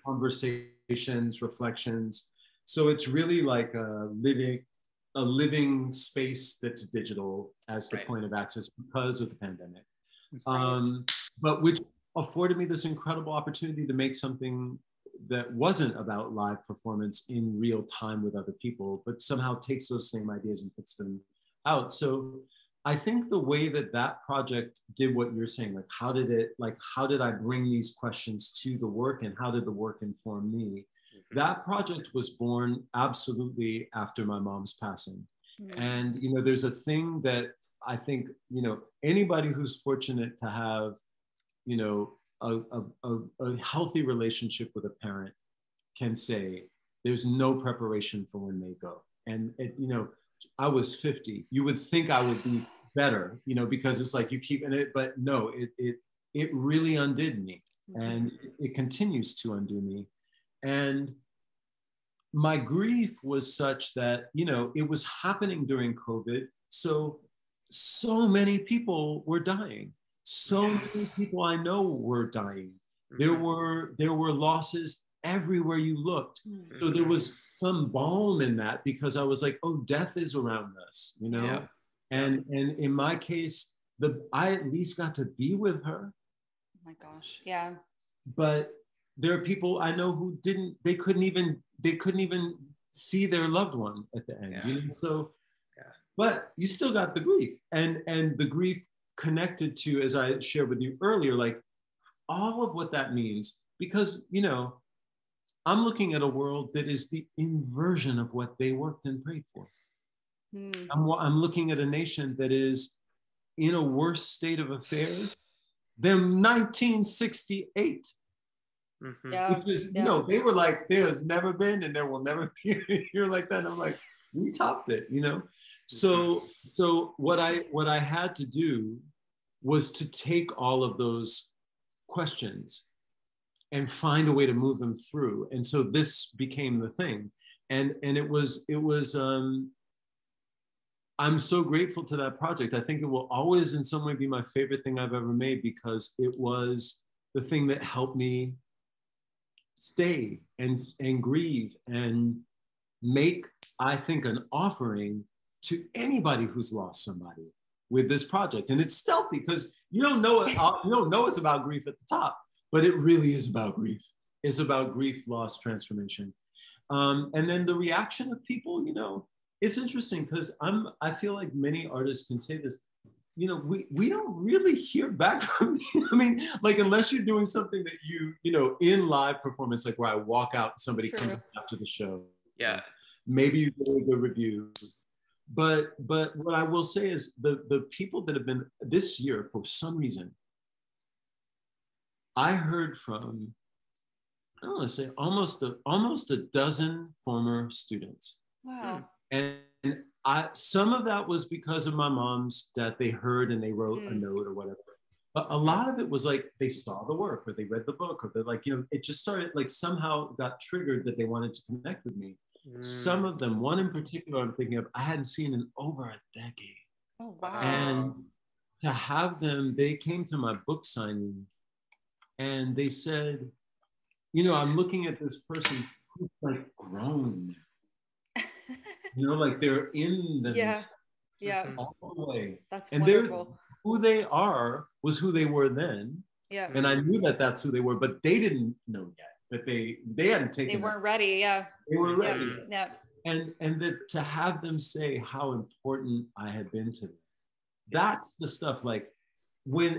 conversations, reflections. So it's really like a living space that's digital as the point of access because of the pandemic. But which afforded me this incredible opportunity to make something that wasn't about live performance in real time with other people, but somehow takes those same ideas and puts them out. So I think the way that project did what you're saying, like how did I bring these questions to the work, and how did the work inform me? That project was born absolutely after my mom's passing. And, there's a thing that I think, anybody who's fortunate to have, a healthy relationship with a parent can say, there's no preparation for when they go. And, I was 50. You would think I would be better, because it's like you keep in it, but no, it really undid me, and it continues to undo me. And my grief was such that, it was happening during COVID. So many people were dying. So many people I know were dying. There were losses everywhere you looked. So there was some balm in that, because I was like, oh, death is around us, you know? Yeah. And in my case, I at least got to be with her. Oh my gosh. Yeah. But there are people I know who they couldn't even see their loved one at the end. You know? So, but you still got the grief, and the grief connected to, as I shared with you earlier, like all of what that means, because, you know, I'm looking at a world that is the inversion of what they worked and prayed for. I'm looking at a nation that is in a worse state of affairs than 1968. Which is, you know, they were like, there has never been and there will never be a year like that. And I'm like, we topped it, you know? So what I had to do was to take all of those questions and find a way to move them through. And so this became the thing. And it was I'm so grateful to that project. I think it will always in some way be my favorite thing I've ever made, because it was the thing that helped me stay and grieve and make, I think, an offering to anybody who's lost somebody with this project. And it's stealthy, because you don't know it's about grief at the top, but it really is about grief. It's about grief, loss, transformation. And then the reaction of people, you know, it's interesting, because I feel like many artists can say this, you know, we don't really hear back from you. I mean, like, unless you're doing something that you know, in live performance, like where I walk out and somebody comes up after the show. Yeah. Maybe you do a good review. But what I will say is the people that have been this year, for some reason, I heard from, I don't want to say almost a dozen former students. Wow. And some of that was because of my mom's death. They heard and they wrote a note or whatever. But a lot of it was like they saw the work, or they read the book, or they're like, you know, it just started, like, somehow got triggered that they wanted to connect with me. Some of them, one in particular I'm thinking of, I hadn't seen in over a decade. Oh, wow. And to have them, they came to my book signing and they said, you know, I'm looking at this person who's like grown. You know, like they're in the all the way. That's and wonderful. Who they are was who they were then. Yeah. And I knew that that's who they were, but they didn't know yet that they hadn't taken. They weren't ready. Yeah. They were ready. Yeah. And that to have them say how important I had been to them. That's the stuff, like,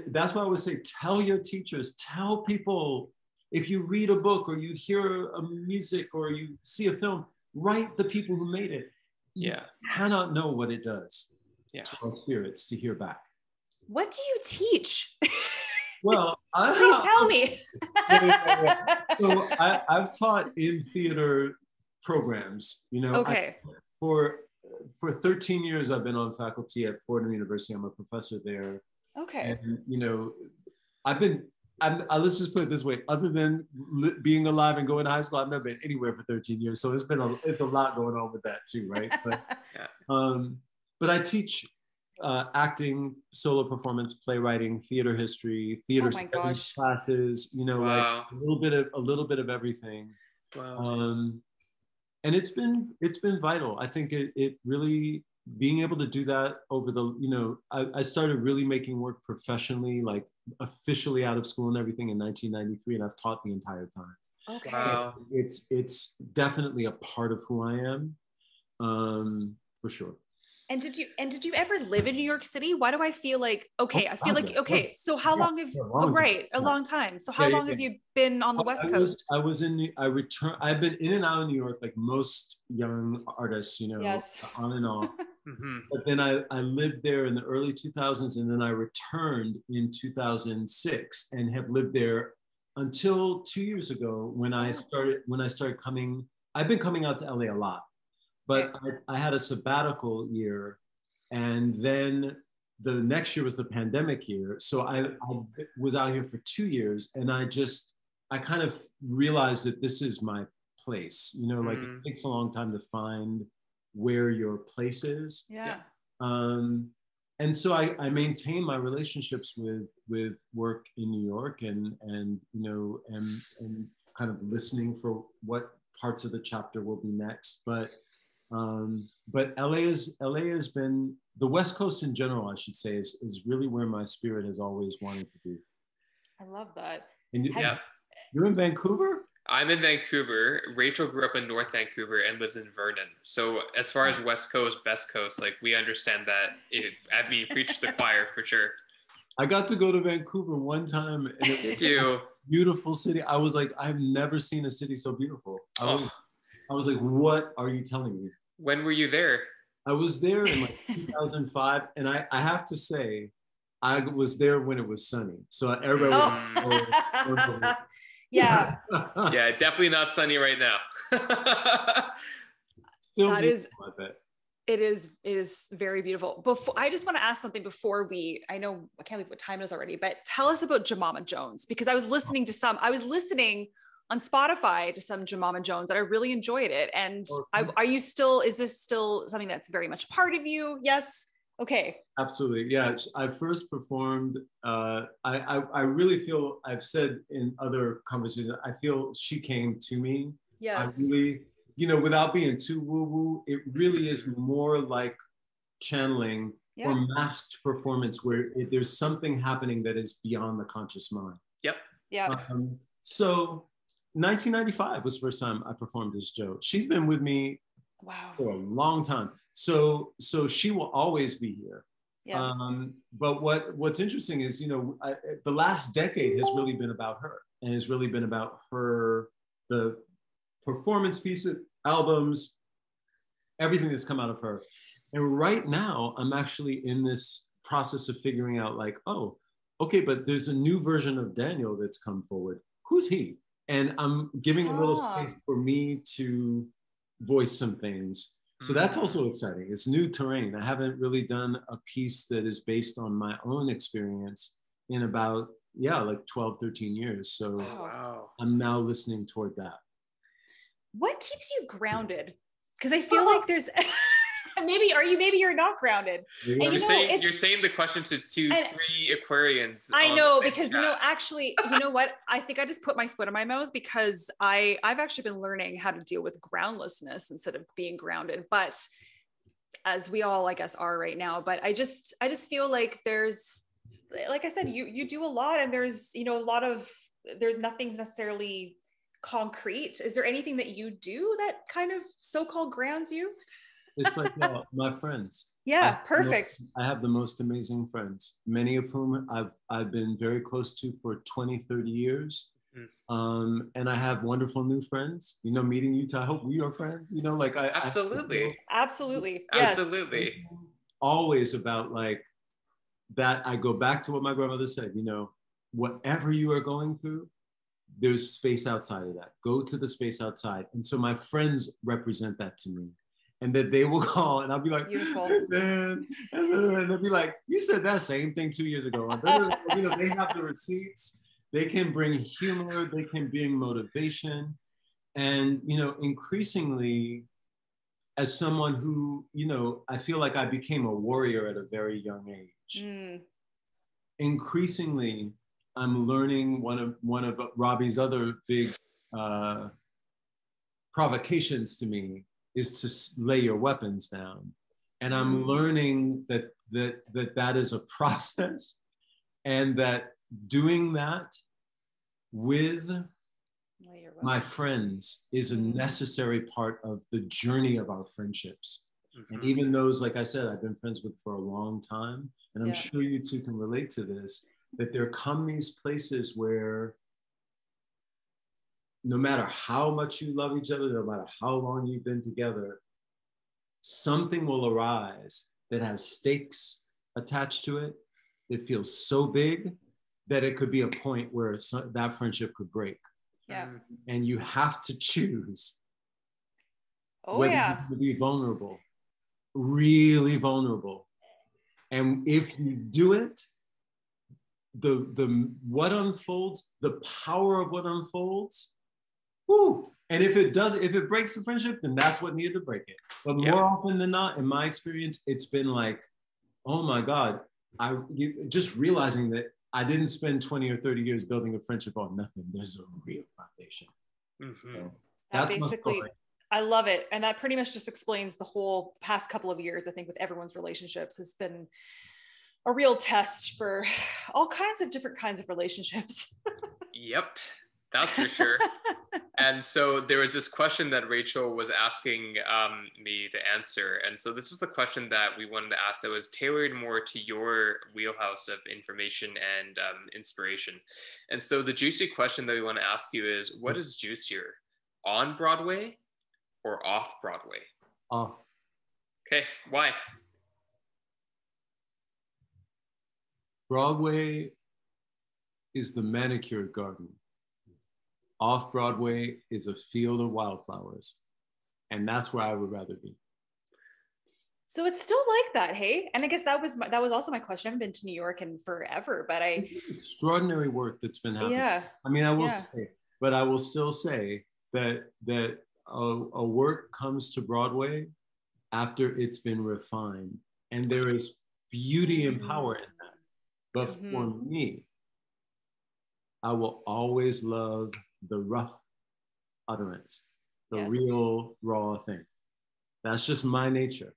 that's why I always say, tell your teachers, tell people, if you read a book or you hear a music or you see a film, write the people who made it. You cannot know what it does to our spirits to hear back. What do you teach? Well, please tell me. So I've taught in theater programs, you know. Okay. For 13 years, I've been on faculty at Fordham University. I'm a professor there. Okay. And, you know, let's just put it this way, other than being alive and going to high school, I've never been anywhere for 13 years. So it's a lot going on with that too, right? But I teach acting, solo performance, playwriting, theater history, theater classes, you know, like a little bit of everything. Wow. And it's been vital. I think it really, being able to do that over the, you know, I started really making work professionally, like officially out of school and everything in 1993, and I've taught the entire time. Okay. Wow. It's definitely a part of who I am, for sure. And did you ever live in New York City? Why do I feel like, so how long have you, a long time. So how long have you been on the West Coast? I've been in and out of New York like most young artists, you know, on and off. But then I lived there in the early 2000s, and then I returned in 2006 and have lived there until 2 years ago when I started coming. I've been coming out to LA a lot. But I had a sabbatical year, and then the next year was the pandemic year. So I was out here for 2 years, and I kind of realized that this is my place. You know, like it takes a long time to find where your place is. Yeah. and so I maintain my relationships with work in New York, and you know, and kind of listening for what parts of the chapter will be next. But LA has been, the West Coast in general, I should say, is really where my spirit has always wanted to be. I love that. And you're in Vancouver? I'm in Vancouver. Rachel grew up in North Vancouver and lives in Vernon. So as far as West Coast, Best Coast, like we understand that. I mean, preach the choir for sure. I got to go to Vancouver one time, and it was a beautiful city. I was like, I've never seen a city so beautiful. I was like, what are you telling me? When were you there? I was there in like 2005, and I have to say, I was there when it was sunny. So everybody was yeah. Yeah, definitely not sunny right now. Still that is, it is very beautiful. Before, I just want to ask something before I know I can't believe what time it is already, but tell us about Jemima Jones, because I was listening on Spotify to some Jemima Jones and I really enjoyed it. And is this still something that's very much part of you? Yes. Okay. Absolutely. Yeah. I first performed, I really feel, I've said in other conversations, I feel she came to me. Yes. I really, you know, without being too woo-woo, it really is more like channeling or masked performance where there's something happening that is beyond the conscious mind. Yep. Yeah. So 1995 was the first time I performed as Jo. She's been with me for a long time. So she will always be here. Yes. But what's interesting is, you know, the last decade has really been about her, and has really been about her, the performance pieces, albums, everything that's come out of her. And right now, I'm actually in this process of figuring out like, oh, okay, but there's a new version of Daniel that's come forward. Who's he? And I'm giving a little space for me to voice some things. So that's also exciting. It's new terrain. I haven't really done a piece that is based on my own experience in about, like 12, 13 years. So I'm now listening toward that. What keeps you grounded? Because I feel like there's maybe you're not grounded. And you're saying the question to three Aquarians. I know, because chat. Actually, you know what? I think I just put my foot in my mouth, because I've actually been learning how to deal with groundlessness instead of being grounded. But as we all, I guess, are right now. But I just feel like there's, like I said, you do a lot, and there's, you know, there's nothing's necessarily concrete. Is there anything that you do that kind of so-called grounds you? It's like my friends. Yeah, perfect. I have the most amazing friends, many of whom I've been very close to for 20, 30 years. And I have wonderful new friends, you know, meeting you. I hope we are friends, you know, like Absolutely. Absolutely. Yes. Absolutely. Always about like that. I go back to what my grandmother said, you know, whatever you are going through, there's space outside of that. Go to the space outside. And so my friends represent that to me. And that they will call, and I'll be like, beautiful. And they'll be like, you said that same thing 2 years ago. You know, they have the receipts. They can bring humor. They can bring motivation. And, you know, increasingly, as someone who, you know, I feel like I became a warrior at a very young age. Increasingly, I'm learning one of Robbie's other big provocations to me is to lay your weapons down. And I'm learning that is a process, and that doing that with my friends is a necessary part of the journey of our friendships. And even those, like I said, I've been friends with for a long time, and I'm sure you two can relate to this, that there come these places where no matter how much you love each other, no matter how long you've been together, something will arise that has stakes attached to it. It feels so big that it could be a point where that friendship could break. Yeah. And you have to choose whether you be vulnerable, really vulnerable. And if you do it, the what unfolds, the power of what unfolds, whoo. And if it breaks the friendship, then that's what needed to break it. But more often than not, in my experience, it's been like oh my God, just realizing that I didn't spend 20 or 30 years building a friendship on nothing. There's a real foundation. Mm-hmm. So that's basically, I love it. And that pretty much just explains the whole past couple of years, I think, with everyone's relationships. Has been a real test for all kinds of different kinds of relationships. Yep, that's for sure. And so there was this question that Rachel was asking me to answer. And so this is the question that we wanted to ask that was tailored more to your wheelhouse of information and inspiration. And so the juicy question that we want to ask you is, what is juicier, on Broadway or off Broadway? Off. Okay, why? Broadway is the manicured garden. Off Broadway is a field of wildflowers. And that's where I would rather be. So it's still like that, hey? And I guess that was also my question. I haven't been to New York in forever, but extraordinary work that's been happening. Yeah. I mean, I will say, but I will still say that a work comes to Broadway after it's been refined. And there is beauty and power in that. But for me, I will always love the rough utterance, the real raw thing. That's just my nature.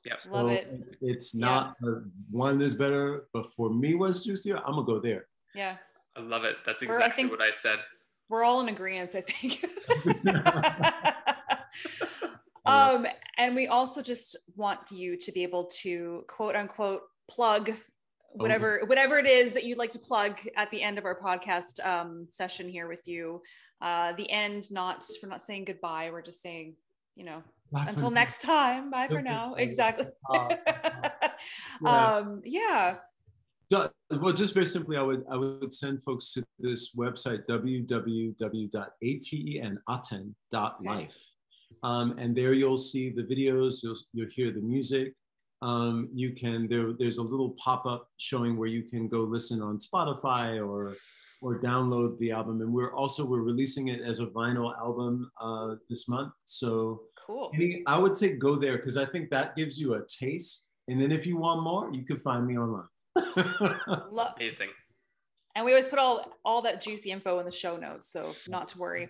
Yep. So love it. It's not one is better, but for me, what's juicier? I'm gonna go there. Yeah. I love it. That's exactly what I said. We're all in agreement, I think. And we also just want you to be able to quote unquote plug whatever it is that you'd like to plug at the end of our podcast session here with you. The end, we're not saying goodbye. We're just saying, until next time. Bye for now. Exactly. Yeah. Well, just very simply, I would send folks to this website, www.aten.life. And there you'll see the videos, you'll hear the music. There's a little pop-up showing where you can go listen on Spotify or download the album. And we're releasing it as a vinyl album this month. So cool. I would say go there because I think that gives you a taste. And then if you want more, you can find me online. Amazing. And we always put all that juicy info in the show notes, so not to worry.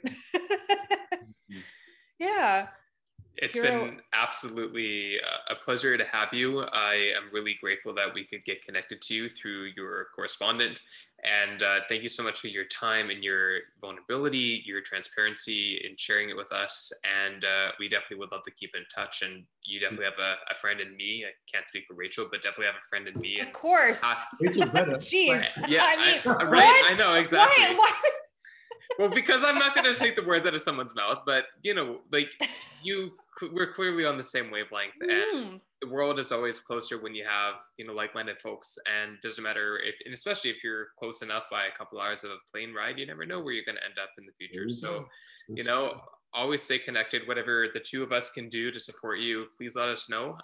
Yeah. It's been absolutely a pleasure to have you. I am really grateful that we could get connected to you through your correspondent. And thank you so much for your time and your vulnerability, your transparency in sharing it with us. And we definitely would love to keep in touch. And you definitely have a friend in me. I can't speak for Rachel, but definitely have a friend in me. Of course. Jeez. Yeah, I know, exactly. Why? Well, because I'm not going to take the words out of someone's mouth, but we're clearly on the same wavelength, and the world is always closer when you have like-minded folks. And doesn't matter and especially if you're close enough by a couple hours of a plane ride, you never know where you're going to end up in the future. So, always stay connected. Whatever the two of us can do to support you, please let us know.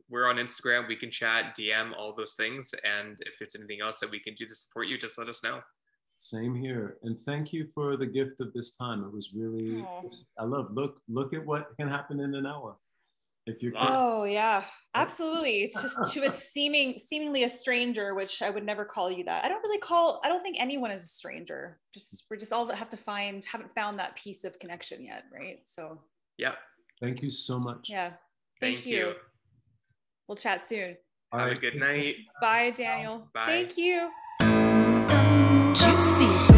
We're on Instagram. We can chat, DM, all those things. And if there's anything else that we can do to support you, just let us know. Same here. And thank you for the gift of this time. It was really, I love, look at what can happen in an hour. If you're curious. Oh yeah, absolutely. It's just to a seemingly a stranger, which I would never call you that. I don't think anyone is a stranger. We're just all haven't found that piece of connection yet. Right. So. Yeah. Thank you so much. Yeah. Thank you. We'll chat soon. Have a good night. Bye, Daniel. Bye. Thank you. Juicy.